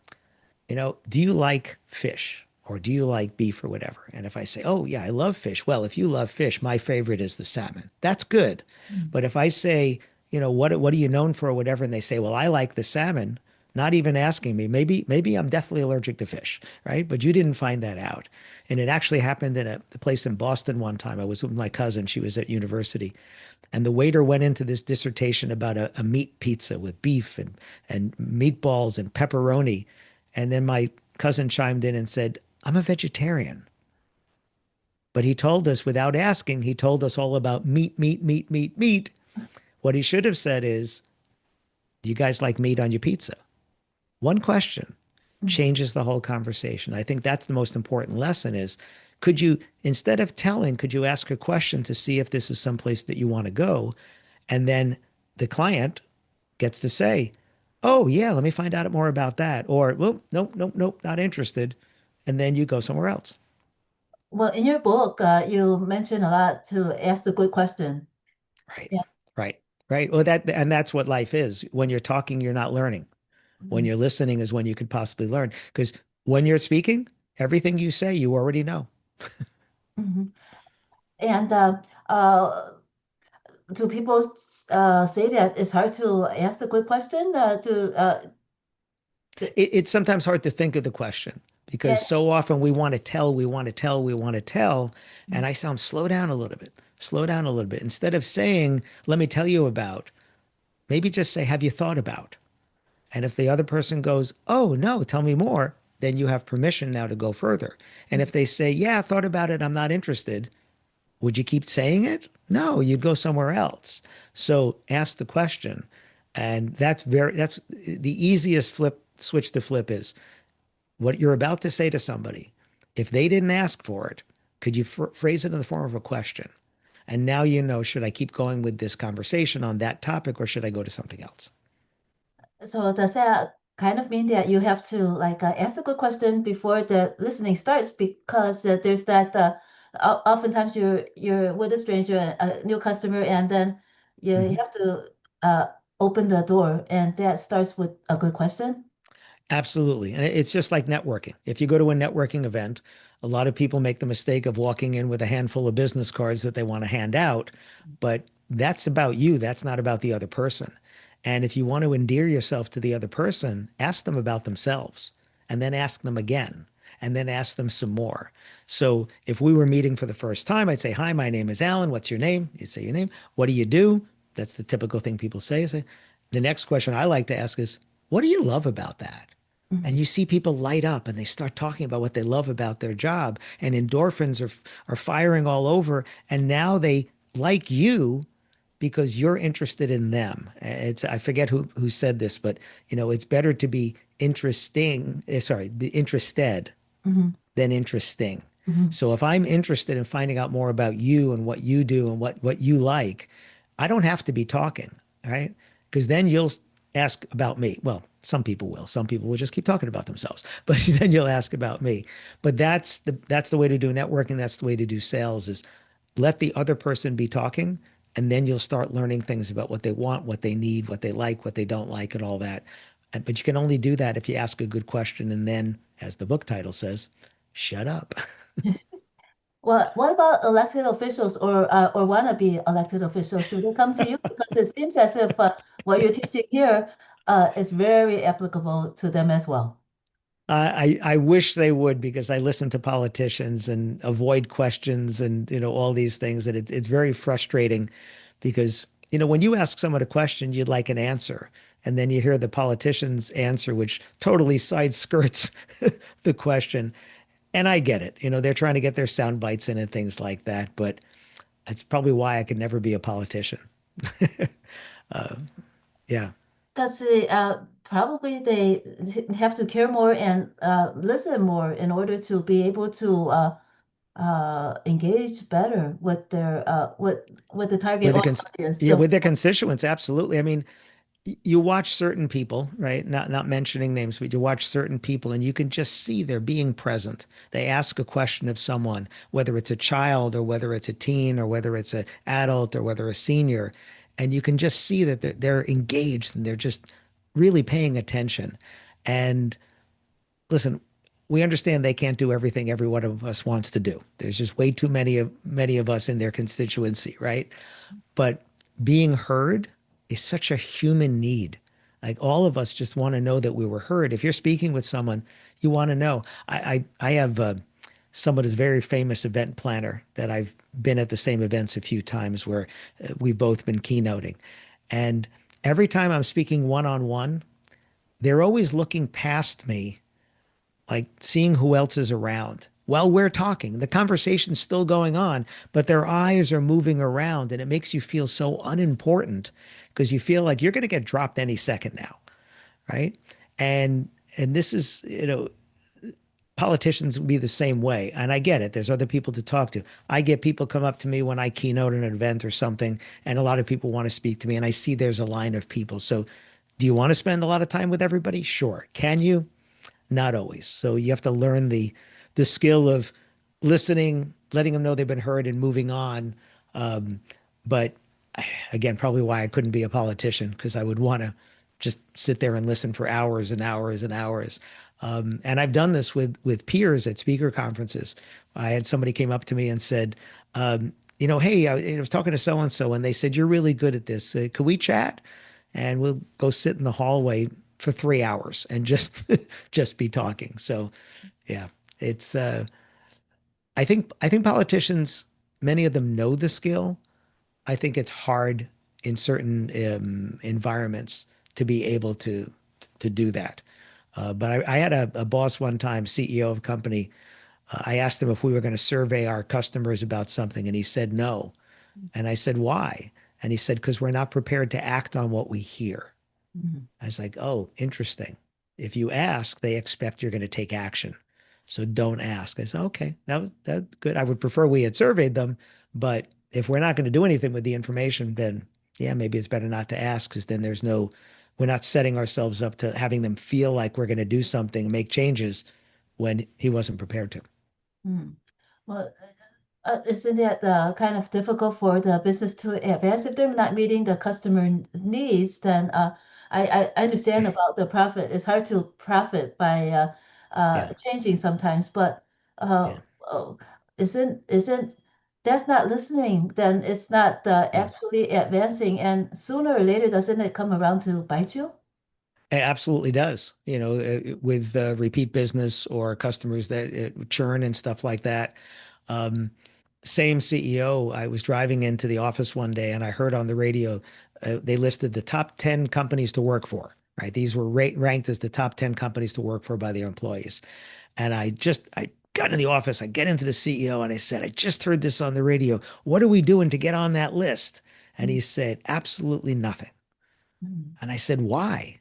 do you like fish or do you like beef or whatever? And if I say, oh, yeah, I love fish. Well, if you love fish, my favorite is the salmon. That's good. Mm. But if I say, what are you known for or whatever, and they say, well, I like the salmon, not even asking me, maybe I'm deathly allergic to fish, right? But you didn't find that out. And it actually happened in a place in Boston one time. I was with my cousin. She was at university. And the waiter went into this dissertation about a meat pizza with beef and meatballs and pepperoni. And then my cousin chimed in and said, I'm a vegetarian. But he told us without asking, he told us all about meat, meat, meat, meat, meat. What he should have said is, do you guys like meat on your pizza? One question Mm. changes the whole conversation. I think that's the most important lesson is Could you, instead of telling, could you ask a question to see if this is someplace that you want to go? And then the client gets to say, oh, yeah, let me find out more about that. Or, well, nope, nope, nope, not interested. And then you go somewhere else. Well, in your book, you mention a lot to ask the good question. Right, Yeah. right, right. Well, and that's what life is. When you're talking, you're not learning. When Mhm, you're listening is when you could possibly learn. Because when you're speaking, everything you say, you already know. mhm. And do people say that it's hard to ask the good question? The, It's sometimes hard to think of the question because and, so often we want to tell, we want to tell, we want to tell. And I sound slow down a little bit, slow down a little bit. Instead of saying, let me tell you about, maybe just say, have you thought about? And if the other person goes, oh, no, tell me more, then you have permission now to go further. And if they say, yeah, I thought about it, I'm not interested, would you keep saying it? No, you'd go somewhere else. So ask the question. And that's the easiest switch to flip is what you're about to say to somebody. If they didn't ask for it, could you phrase it in the form of a question? And now you know, should I keep going with this conversation on that topic or should I go to something else? so does that kind of mean that you have to like ask a good question before the listening starts because there's that oftentimes you're with a stranger, a new customer, and then you Mhm. have to open the door, and that starts with a good question. Absolutely. And it's just like networking. If you go to a networking event, a lot of people make the mistake of walking in with a handful of business cards that they want to hand out, but that's about you. That's not about the other person. And if you want to endear yourself to the other person, ask them about themselves and then ask them again and then ask them some more. So if we were meeting for the first time, I'd say, hi, my name is Alan. What's your name? You'd say your name. What do you do? That's the typical thing people say. The next question I like to ask is, what do you love about that? And Mhm. you see people light up and they start talking about what they love about their job, and endorphins are firing all over. And now they like you because you're interested in them. It's I forget who said this, but it's better to be interested Mhm. than interesting. Mhm. So if I'm interested in finding out more about you and what you do and what you like, I don't have to be talking, right? Because then you'll ask about me. Well, some people will. Some people will just keep talking about themselves. But then you'll ask about me. But that's the way to do networking. That's the way to do sales is let the other person be talking, and then you'll start learning things about what they want, what they need, what they like, what they don't like, and all that. But you can only do that if you ask a good question and then, as the book title says, shut up. Well, what about elected officials or wannabe elected officials? Do they come to you? Because it seems as if what you're teaching here is very applicable to them as well. I wish they would because I listen to politicians and avoid questions and all these things that it's very frustrating because when you ask someone a question you'd like an answer and then you hear the politician's answer which totally side skirts the question and I get it they're trying to get their sound bites in and things like that but that's probably why I could never be a politician. Yeah. Because probably they have to care more and listen more in order to be able to engage better with their with the target with the cons- audience. yeah So with their constituents absolutely I mean you watch certain people, right? Not mentioning names, but you watch certain people and you can just see they're being present. They ask a question of someone, whether it's a child or whether it's a teen or whether it's an adult or whether a senior, and you can just see that they're engaged and they're just really paying attention. And listen, we understand they can't do everything every one of us wants to do. There's just way too many of us in their constituency, right? But being heard is such a human need. Like all of us just want to know that we were heard. If you're speaking with someone, you want to know. I have someone who's a very famous event planner that I've been at the same events a few times where we've both been keynoting. And every time I'm speaking one on one, they're always looking past me like seeing who else is around while we're talking. The conversation's still going on, but their eyes are moving around and it makes you feel so unimportant because you feel like you're going to get dropped any second now, right? And this is, politicians will be the same way. And I get it. There's other people to talk to. I get people come up to me when I keynote an event or something, and a lot of people want to speak to me, and I see there's a line of people. So do you want to spend a lot of time with everybody? Sure. Can you? Not always. So you have to learn the skill of listening, letting them know they've been heard, and moving on. But again, probably why I couldn't be a politician because I would want to just sit there and listen for hours and hours and hours. And I've done this with peers at speaker conferences. I had somebody came up to me and said, hey, I was talking to so and so, and they said you're really good at this. Could we chat? And we'll go sit in the hallway for 3 hours and just just be talking. So, yeah, it's. I think politicians, many of them know the skill. I think it's hard in certain environments to be able to do that. But I had a boss one time, CEO of a company. I asked him if we were going to survey our customers about something, and he said no. And I said, why? And he said, because we're not prepared to act on what we hear. Mhm. I was like, oh, interesting. If you ask, they expect you're going to take action. So don't ask. I said, okay, that's good. I would prefer we had surveyed them, but if we're not going to do anything with the information, then yeah, maybe it's better not to ask because then we're not setting ourselves up to having them feel like we're going to do something, make changes when he wasn't prepared to. Mm. Well, isn't it kind of difficult for the business to advance if they're not meeting the customer needs? Then I understand about the profit. It's hard to profit by Yeah, changing sometimes, but uh, yeah. oh, isn't that's not listening? Then it's not No. actually advancing, and sooner or later, doesn't it come around to bite you? It absolutely does. With repeat business or customers that churn and stuff like that. Um, Same CEO, I was driving into the office one day and I heard on the radio they listed the top 10 companies to work for, right? These were ranked as the top 10 companies to work for by their employees. And I got in the office, I get into the CEO and I said, I just heard this on the radio. What are we doing to get on that list? And he said, absolutely nothing. Mm. And I said, why?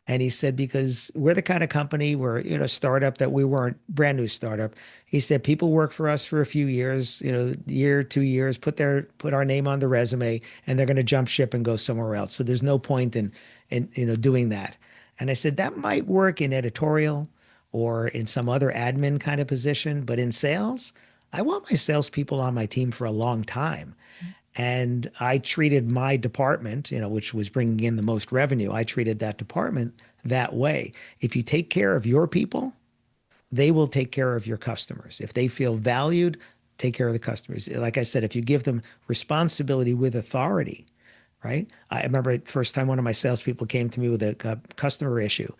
And he said, because we're the kind of company we're, startup that we weren't brand new startup. He said, people work for us for a few years, year, 2 years, put our name on the resume and they're going to jump ship and go somewhere else. So there's no point in doing that. And I said, that might work in editorial or in some other admin kind of position, but in sales, I want my salespeople on my team for a long time. And I treated my department, which was bringing in the most revenue, I treated that department that way. If you take care of your people, they will take care of your customers. If they feel valued, take care of the customers. Like I said, if you give them responsibility with authority, right? I remember the first time one of my salespeople came to me with a customer issue.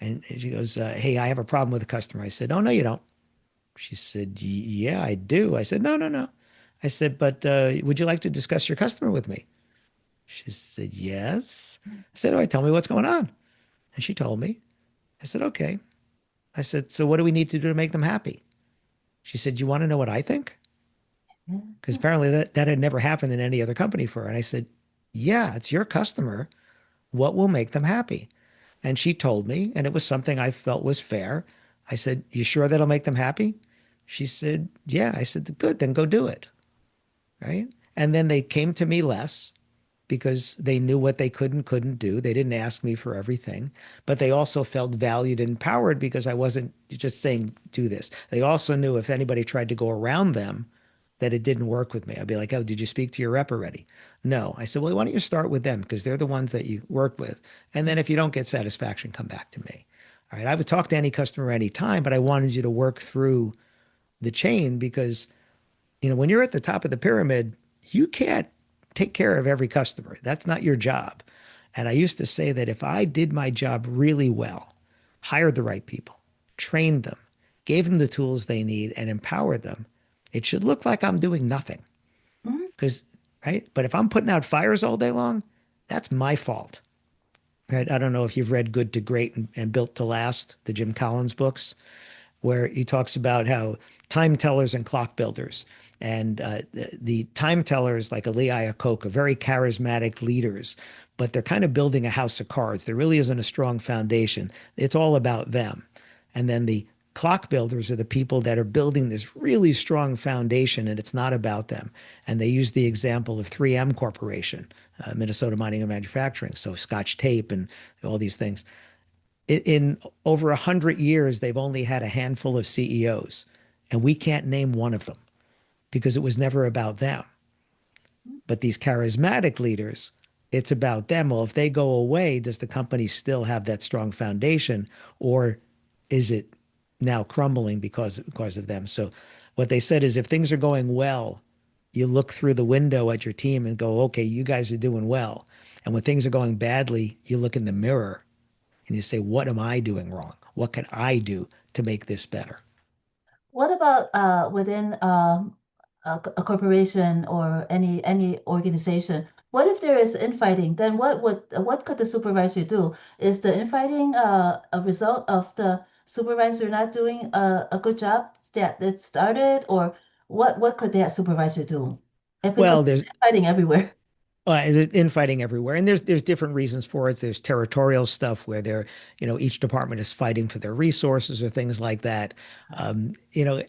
And she goes, hey, I have a problem with a customer. I said, oh, no, you don't. She said, yeah, I do. I said, no, no, no. I said, but would you like to discuss your customer with me? She said, yes. I said, all right, tell me what's going on. And she told me. I said, okay. I said, so what do we need to do to make them happy? She said, you want to know what I think? Because Mm. apparently that had never happened in any other company for her. And I said, yeah, it's your customer. What will make them happy? And she told me, and it was something I felt was fair. I said, you sure that'll make them happy? She said, yeah. I said, good, then go do it. Right. And then they came to me less because they knew what they could and couldn't do. They didn't ask me for everything, but they also felt valued and empowered because I wasn't just saying, do this. They also knew if anybody tried to go around them, that it didn't work with me. I'd be like, oh, did you speak to your rep already? No. I said, well, why don't you start with them because they're the ones that you work with. And then if you don't get satisfaction, come back to me. All right. I would talk to any customer anytime, but I wanted you to work through the chain because when you're at the top of the pyramid, you can't take care of every customer. That's not your job. And I used to say that if I did my job really well, hired the right people, trained them, gave them the tools they need, and empowered them, it should look like I'm doing nothing. Mhm. Because, right? But if I'm putting out fires all day long, that's my fault. Right? I don't know if you've read Good to Great and Built to Last, the Jim Collins books where he talks about how time tellers and clock builders and the time tellers like a Lee Iacocca are very charismatic leaders, but they're kind of building a house of cards. There really isn't a strong foundation. It's all about them. And then the clock builders are the people that are building this really strong foundation, and it's not about them. And they use the example of 3M Corporation, Minnesota Mining and Manufacturing, so Scotch tape and all these things. In over 100 years, they've only had a handful of CEOs, and we can't name one of them because it was never about them. But these charismatic leaders, it's about them. Well, if they go away, does the company still have that strong foundation, or is it now crumbling because of them? So what they said is if things are going well, you look through the window at your team and go, okay, you guys are doing well. And when things are going badly, you look in the mirror and you say, what am I doing wrong? What can I do to make this better? What about within a corporation or any organization? What if there is infighting? Then what could the supervisor do? Is the infighting a result of the supervisor not doing a good job that it started, or what could that supervisor do? And because Well, there's there's infighting everywhere. infighting everywhere, and there's different reasons for it. There's territorial stuff where each department is fighting for their resources or things like that. You know,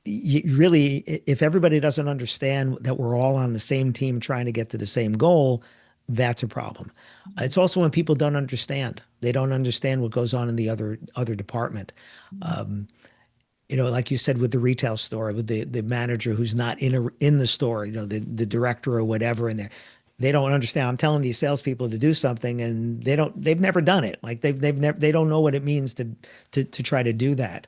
really, if everybody doesn't understand that we're all on the same team trying to get to the same goal, that's a problem. It's also when people don't understand. They don't understand what goes on in the other department. Like you said with the retail store, with the manager who's not in the store, the director or whatever, and they don't understand. I'm telling these salespeople to do something, and they've never done it. Like they don't know what it means to try to do that.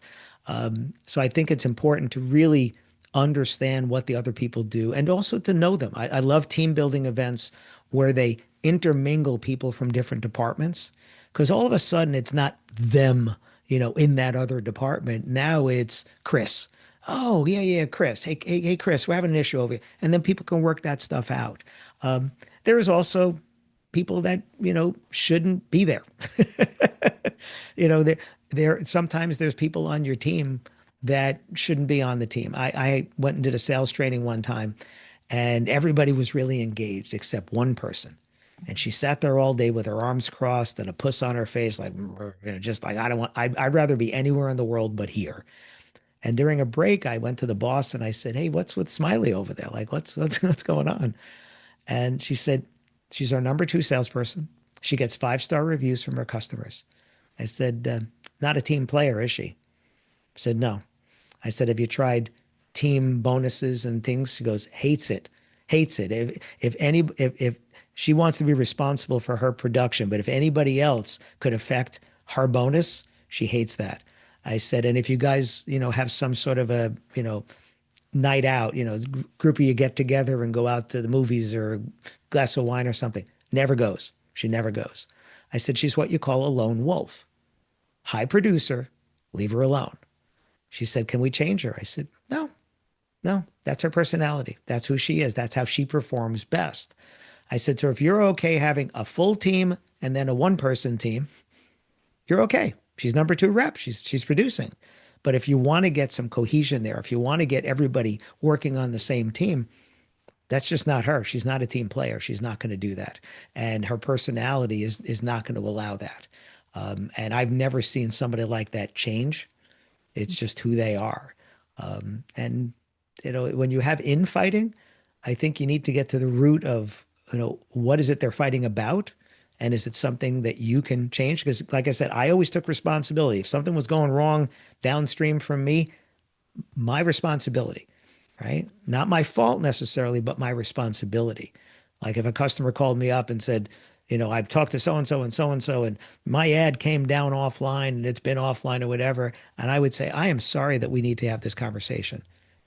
So I think it's important to really understand what the other people do and also to know them. I love team building events where they intermingle people from different departments because all of a sudden it's not them, in that other department. Now it's Chris. Oh, yeah, yeah, Chris. Hey, Chris, we're having an issue over here. And then people can work that stuff out. There is also people that, shouldn't be there. There sometimes there's people on your team that shouldn't be on the team. I went and did a sales training one time and everybody was really engaged except one person. And she sat there all day with her arms crossed and a puss on her face, like, just like, I don't want, I'd rather be anywhere in the world but here. And during a break, I went to the boss and I said, hey, what's with Smiley over there? Like, what's going on? And she said, she's our number two salesperson. She gets 5-star reviews from her customers. I said, not a team player, is she? I said, no. I said, have you tried team bonuses and things? She goes, hates it, hates it. If she wants to be responsible for her production, but if anybody else could affect her bonus, she hates that. I said, and if you guys, have some sort of a, night out, group of you get together and go out to the movies or a glass of wine or something, never goes. She never goes. I said, she's what you call a lone wolf. High producer, leave her alone. She said, can we change her? I said, no, no, that's her personality. That's who she is. That's how she performs best. I said to her, if you're okay having a full team and then a one-person team, you're okay. She's number two rep. She's producing. But if you want to get some cohesion there, if you want to get everybody working on the same team, that's just not her. She's not a team player. She's not going to do that. And her personality is not going to allow that. And I've never seen somebody like that change. It's just who they are. And when you have infighting, I think you need to get to the root of, what is it they're fighting about? And is it something that you can change? Because like I said, I always took responsibility. If something was going wrong downstream from me, my responsibility, right? Not my fault necessarily, but my responsibility. Like if a customer called me up and said, I've talked to so and so and so and so, and my ad came down offline and it's been offline or whatever. And I would say, I am sorry that we need to have this conversation,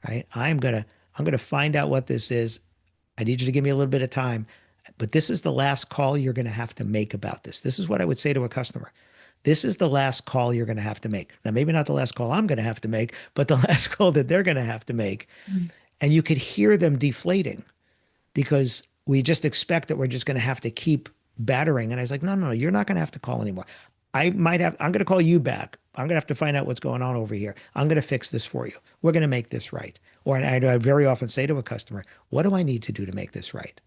right? I'm gonna find out what this is. I need you to give me a little bit of time, but this is the last call you're going to have to make about this. This is what I would say to a customer. This is the last call you're going to have to make. Now, maybe not the last call I'm going to have to make, but the last call that they're going to have to make. Mm. And you could hear them deflating because we just expect that we're just going to have to keep battering. And I was like, no, no, you're not going to have to call anymore. I'm going to call you back. I'm going to have to find out what's going on over here. I'm going to fix this for you. We're going to make this right. Or I very often say to a customer, what do I need to do to make this right?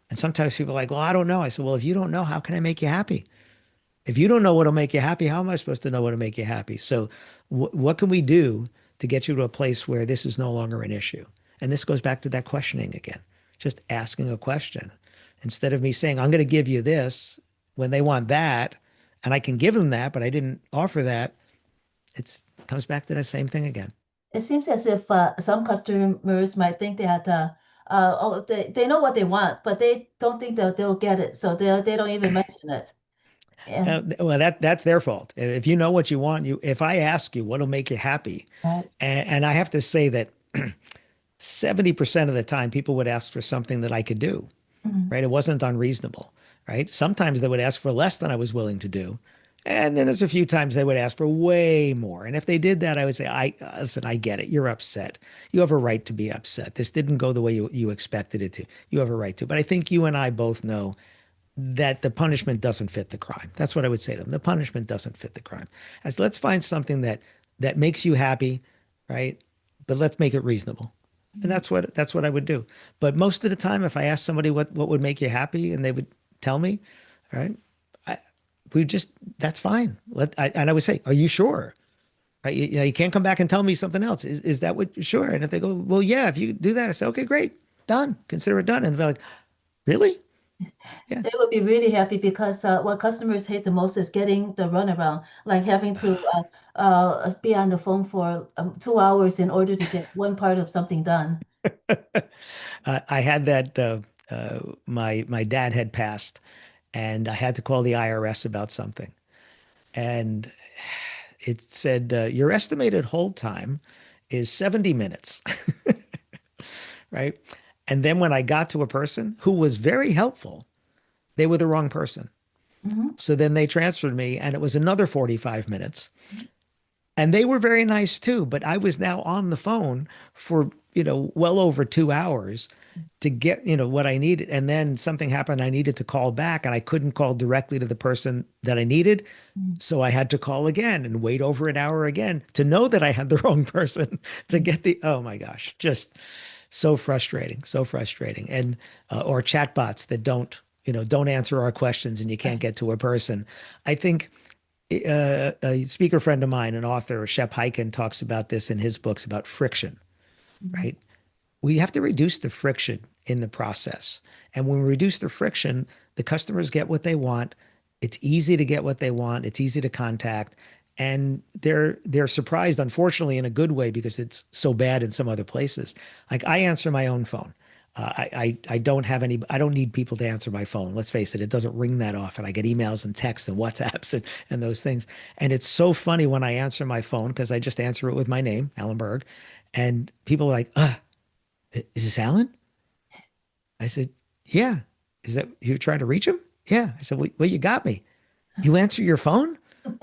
And sometimes people are like, well, I don't know. I said, well, if you don't know, how can I make you happy? If you don't know what'll make you happy, how am I supposed to know what'll make you happy? So, what can we do to get you to a place where this is no longer an issue? And this goes back to that questioning again, just asking a question. Instead of me saying, I'm going to give you this when they want that, and I can give them that, but I didn't offer that, it comes back to that same thing again. It seems as if some customers might think that they know what they want, but they don't think that they'll get it, so they don't even mention it. Yeah, Well, that's their fault. If you know what you want, if I ask you what'll make you happy, right. and I have to say that 70% of the time people would ask for something that I could do, Mhm. right? It wasn't unreasonable, right? Sometimes they would ask for less than I was willing to do. And then there's a few times they would ask for way more. And if they did that, I would say, I listen, I get it. You're upset. You have a right to be upset. This didn't go the way you expected it to. You have a right to. But I think you and I both know that the punishment doesn't fit the crime. That's what I would say to them. The punishment doesn't fit the crime. As let's find something that makes you happy, right? But let's make it reasonable. And Mhm. that's what I would do. But most of the time, if I asked somebody what would make you happy, and they would tell me, all right, I, we just that's fine. And I would say, are you sure? Right? You can't come back and tell me something else. Is that what? Sure. And if they go, well, yeah, if you do that, I say, okay, great, done. Consider it done. And they're like, really? Yeah. They would be really happy because what customers hate the most is getting the runaround, like having to be on the phone for 2 hours in order to get one part of something done. I had that. My dad had passed, and I had to call the IRS about something, and it said your estimated hold time is 70 minutes, right? And then when I got to a person who was very helpful, they were the wrong person. Hmm. So then they transferred me, and it was another 45 minutes. And they were very nice too, but I was now on the phone for, well over 2 hours to get, what I needed. And then something happened. I needed to call back and I couldn't call directly to the person that I needed. So I had to call again and wait over an hour again to know that I had the wrong person to get oh my gosh, just so frustrating, so frustrating. And, or chatbots that don't answer our questions and you can't Right. get to a person. I think a speaker friend of mine, an author, Shep Hyken, talks about this in his books about friction, Mhm. right? We have to reduce the friction in the process. And when we reduce the friction, the customers get what they want. It's easy to get what they want. It's easy to contact. And they're surprised, unfortunately, in a good way because it's so bad in some other places. Like I answer my own phone. I don't have any, I don't need people to answer my phone. Let's face it, it doesn't ring that often. I get emails and texts and WhatsApps and those things. And it's so funny when I answer my phone because I just answer it with my name, Alan Berg. And people are like, is this Alan? I said, yeah. Is that you trying to reach him? Yeah. I said, well, you got me. You answer your phone?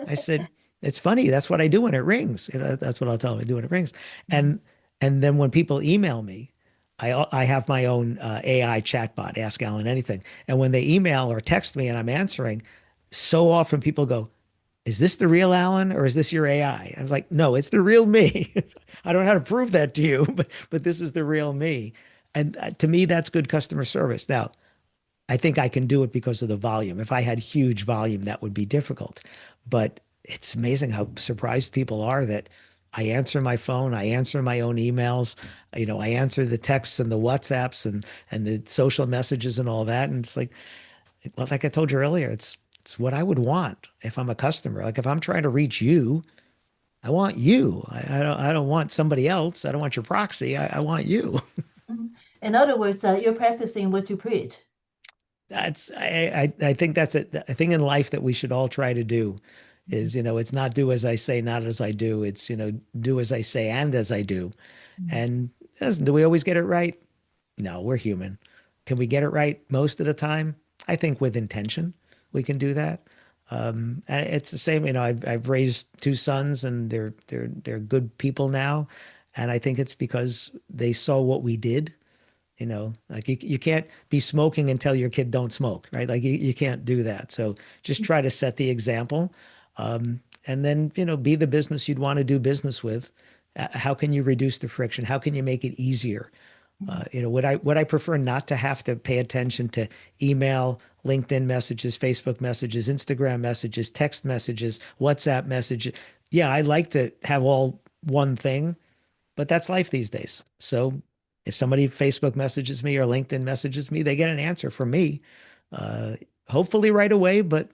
I said, it's funny. That's what I do when it rings. That's what I'll tell them I do when it rings. Mhm. And and then when people email me, I have my own AI chatbot, Ask Alan Anything. And when they email or text me and I'm answering, so often people go, is this the real Alan or is this your AI? I was like, no, it's the real me. I don't know how to prove that to you, but this is the real me. And to me, that's good customer service. Now, I think I can do it because of the volume. If I had huge volume, that would be difficult. But it's amazing how surprised people are that I answer my phone, I answer my own emails, I answer the texts and the WhatsApps and the social messages and all that. And it's like I told you earlier, it's what I would want if I'm a customer. Like if I'm trying to reach you, I want you. I don't want somebody else. I don't want your proxy. I want you. Mhm. In other words, you're practicing what you preach. I think that's a thing in life that we should all try to do Mhm. is, it's not do as I say, not as I do. It's, do as I say and as I do. Mhm. And listen, do we always get it right? No, we're human. Can we get it right most of the time? I think with intention, we can do that. And it's the same, I've raised two sons and they're good people now. And I think it's because they saw what we did. Like you can't be smoking and tell your kid don't smoke, right? Like you can't do that. So just try to set the example. And then, be the business you'd want to do business with. How can you reduce the friction? How can you make it easier? Would I prefer not to have to pay attention to email, LinkedIn messages, Facebook messages, Instagram messages, text messages, WhatsApp messages? Yeah, I like to have all one thing, but that's life these days. So if somebody Facebook messages me or LinkedIn messages me, they get an answer from me, uh, hopefully right away. But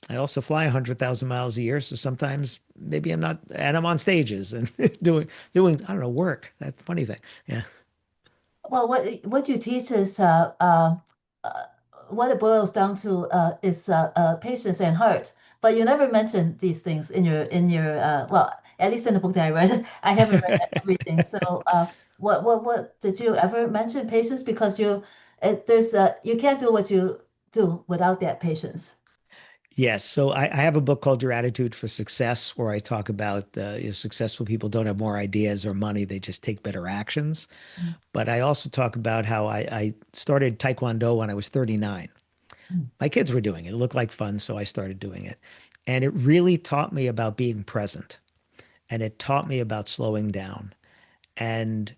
I also fly 100,000 miles a year, so sometimes maybe I'm not, and I'm on stages and doing I don't know work. That funny thing, yeah. Well, what you teach is uh, what it boils down to is patience and heart. But you never mention these things in your well, at least in the book that I read. I haven't read everything. So, what did you ever mention patience? Because there's you can't do what you do without that patience. Yes. So I have a book called Your Attitude for Success, where I talk about successful people don't have more ideas or money. They just take better actions. But I also talk about how I started Taekwondo when I was 39. Mm. My kids were doing it. It looked like fun, so I started doing it. And it really taught me about being present. And it taught me about slowing down. And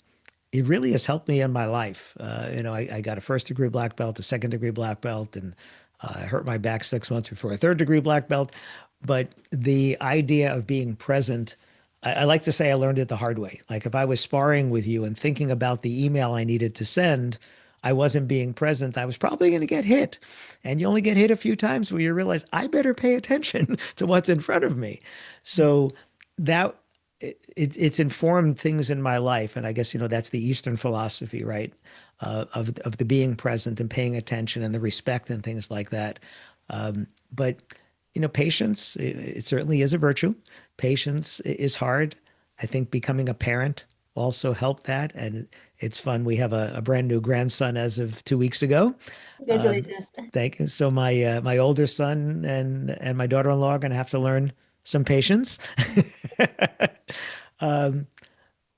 it really has helped me in my life. I got a first degree black belt, a second degree black belt, and I hurt my back 6 months before a third degree black belt. But the idea of being present, I like to say I learned it the hard way. Like if I was sparring with you and thinking about the email I needed to send, I wasn't being present, I was probably going to get hit. And you only get hit a few times where you realize I better pay attention to what's in front of me. So that it's informed things in my life, and I guess that's the Eastern philosophy, right? Of the being present and paying attention and the respect and things like that. But patience, it certainly is a virtue. Patience is hard. I think becoming a parent also helped that, and it's fun. We have a brand new grandson as of 2 weeks ago. Um, Congratulations. Thank you. So my older son and my daughter-in-law are going to have to learn some patience. Um,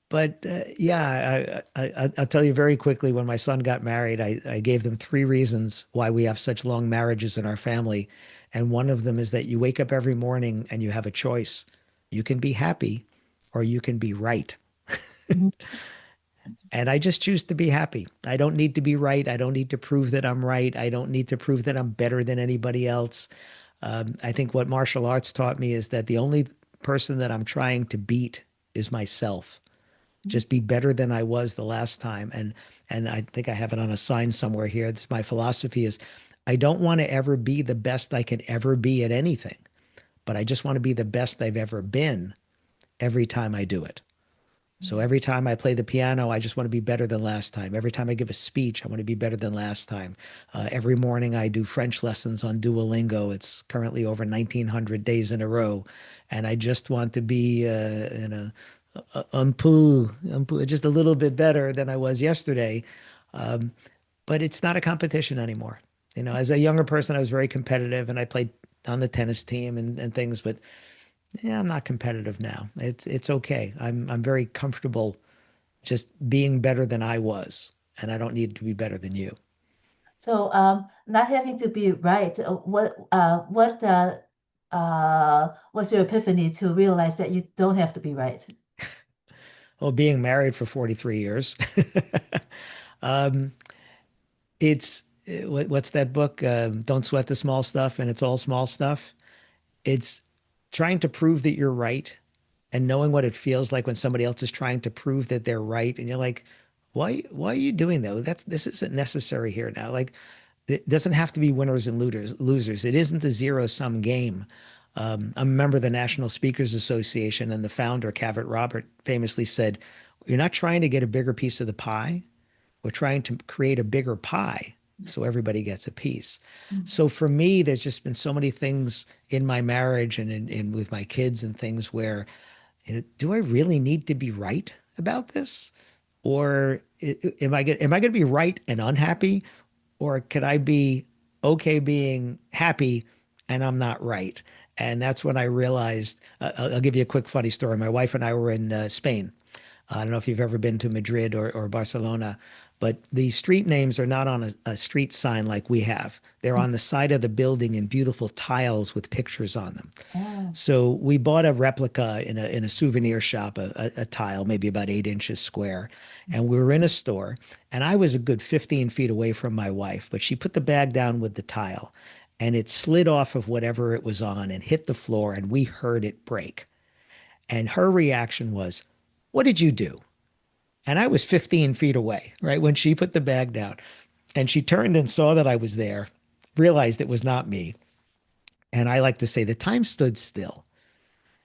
but yeah, I'll tell you very quickly. When my son got married, I gave them three reasons why we have such long marriages in our family, and one of them is that you wake up every morning and you have a choice. You can be happy, or you can be right. Mhm. And I just choose to be happy. I don't need to be right. I don't need to prove that I'm right. I don't need to prove that I'm better than anybody else. I think what martial arts taught me is that the only person that I'm trying to beat is myself. Just be better than I was the last time. And I think I have it on a sign somewhere here. It's my philosophy is I don't want to ever be the best I can ever be at anything, but I just want to be the best I've ever been every time I do it. So every time I play the piano, I just want to be better than last time. Every time I give a speech, I want to be better than last time. Every morning I do French lessons on Duolingo. It's currently over 1,900 days in a row. And I just want to be just a little bit better than I was yesterday. Um, but it's not a competition anymore. As a younger person, I was very competitive and I played on the tennis team and things, but yeah, I'm not competitive now. It's okay. I'm very comfortable just being better than I was, and I don't need to be better than you. So, not having to be right, what was your epiphany to realize that you don't have to be right? Well, being married for 43 years, um, it's what's that book? Don't sweat the small stuff, and it's all small stuff. It's trying to prove that you're right and knowing what it feels like when somebody else is trying to prove that they're right, and you're like, why are you doing that? This isn't necessary here now. Like it doesn't have to be winners and losers. It isn't a zero sum game. I'm a member of the National Speakers Association, and the founder, Cavett Robert, famously said, "You're not trying to get a bigger piece of the pie. We're trying to create a bigger pie so everybody gets a piece." So for me, there's just been so many things in my marriage and with my kids and things where, do I really need to be right about this? Or am I going to be right and unhappy? Or could I be okay being happy and I'm not right? And that's when I realized, I'll give you a quick funny story. My wife and I were in Spain. I don't know if you've ever been to Madrid or Barcelona, But the street names are not on a street sign like we have. They're on the side of the building in beautiful tiles with pictures on them. Oh. So we bought a replica in a souvenir shop, a tile, maybe about 8 inches square. And we were in a store, and I was a good 15 feet away from my wife, but she put the bag down with the tile, and it slid off of whatever it was on and hit the floor, and we heard it break. And her reaction was, "What did you do?" And I was 15 feet away, right, when she put the bag down. And she turned and saw that I was there, realized it was not me. And I like to say the time stood still,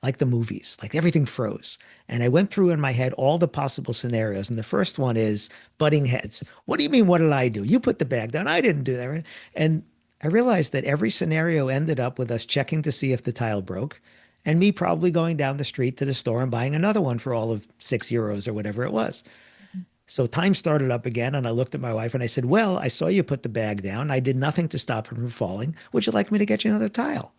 like the movies, like everything froze. And I went through in my head all the possible scenarios. And the first one is butting heads. What do you mean? What did I do? You put the bag down. I didn't do that. Right? And I realized that every scenario ended up with us checking to see if the tile broke and me probably going down the street to the store and buying another one for all of €6 or whatever it was. So time started up again, and I looked at my wife and I said, "Well, I saw you put the bag down. I did nothing to stop it from falling. Would you like me to get you another tile?"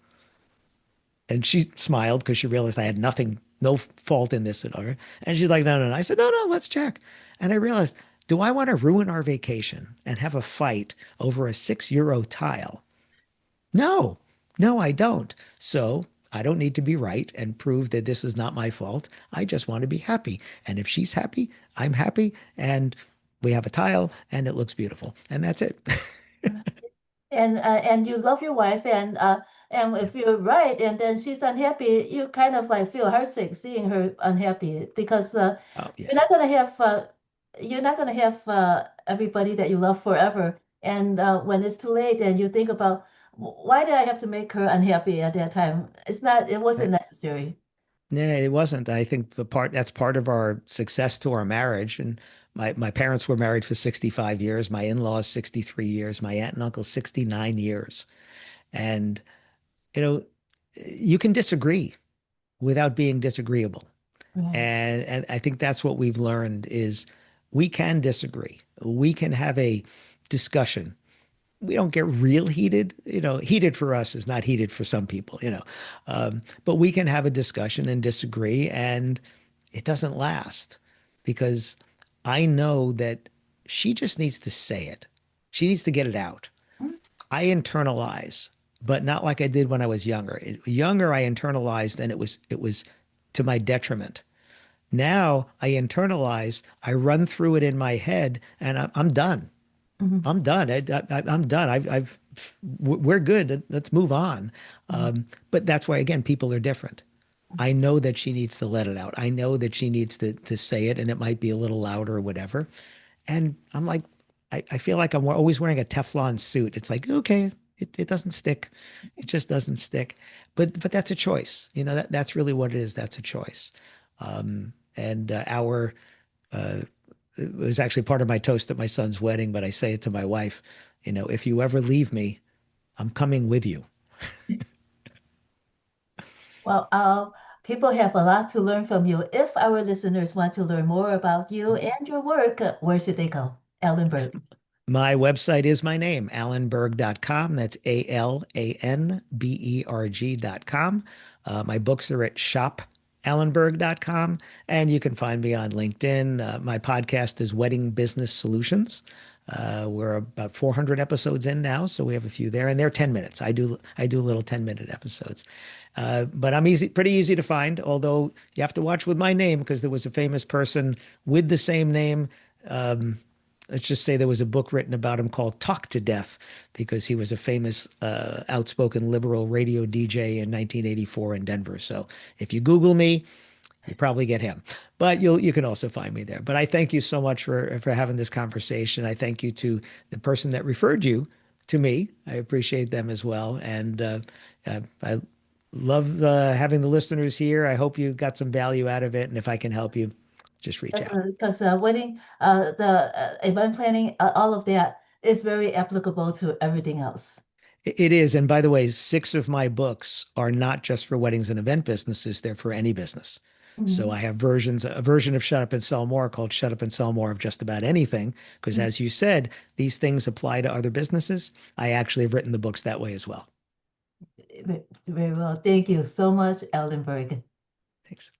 And she smiled because she realized I had nothing, no fault in this at all. And she's like, "No, no, no." I said, "No, no, let's check." And I realized, do I want to ruin our vacation and have a fight over a €6 tile? No, no, I don't. So I don't need to be right and prove that this is not my fault. I just want to be happy. And if she's happy, I'm happy. And we have a tile and it looks beautiful. And that's it. And you love your wife, and Yeah. if you're right, and then she's unhappy, you kind of like feel heartsick seeing her unhappy because Oh, you're yeah. not gonna have everybody that you love forever. And when it's too late, and you think about why did I have to make her unhappy at that time? It wasn't Right. necessary. Yeah, it wasn't. I think that's part of our success to our marriage. And my parents were married for 65 years, my in-laws 63 years, my aunt and uncle 69 years. And, you know, you can disagree without being disagreeable. Right. And I think that's what we've learned is we can disagree. We can have a discussion. We don't get real heated. Heated for us is not heated for some people. But we can have a discussion and disagree, and it doesn't last because I know that she just needs to say it. She needs to get it out. I internalize, but not like I did when I was younger. Younger, I internalized, and it was to my detriment. Now I internalize, I run through it in my head, and I'm done. Mhm. I'm done. I'm done. We're good. Let's move on. Mhm. But that's why, again, people are different. I know that she needs to let it out. I know that she needs to say it, and it might be a little louder or whatever. And I'm like, I feel like I'm always wearing a Teflon suit. It's like, okay, it doesn't stick. It just doesn't stick. But that's a choice. That's really what it is. That's a choice. And uh, it was actually part of my toast at my son's wedding, but I say it to my wife, if you ever leave me, I'm coming with you. Well, people have a lot to learn from you. If our listeners want to learn more about you and your work, where should they go? Ellenberg. My website is my name, alanberg.com. That's ALANBERG.com. My books are at shopalanberg.com. And you can find me on LinkedIn. My podcast is Wedding Business Solutions. We're about 400 episodes in now, so we have a few there, and they're 10 minutes. I do little 10-minute episodes. But I'm pretty easy to find, although you have to watch with my name because there was a famous person with the same name. Let's just say there was a book written about him called Talk to Death because he was a famous outspoken liberal radio DJ in 1984 in Denver. So if you Google me, you probably get him. But you can also find me there. But I thank you so much for having this conversation. I thank you to the person that referred you to me. I appreciate them as well. And I love having the listeners here. I hope you got some value out of it. And if I can help you, just reach out. Because wedding, the event planning, all of that is very applicable to everything else. It is. And by the way, 6 of my books are not just for weddings and event businesses, they're for any business. So Mhm. I have a version of Shut Up and Sell More called Shut Up and Sell More of just about anything. Because Mhm. as you said, these things apply to other businesses. I actually have written the books that way as well. Very well. Thank you so much, Ellenberg. Thanks.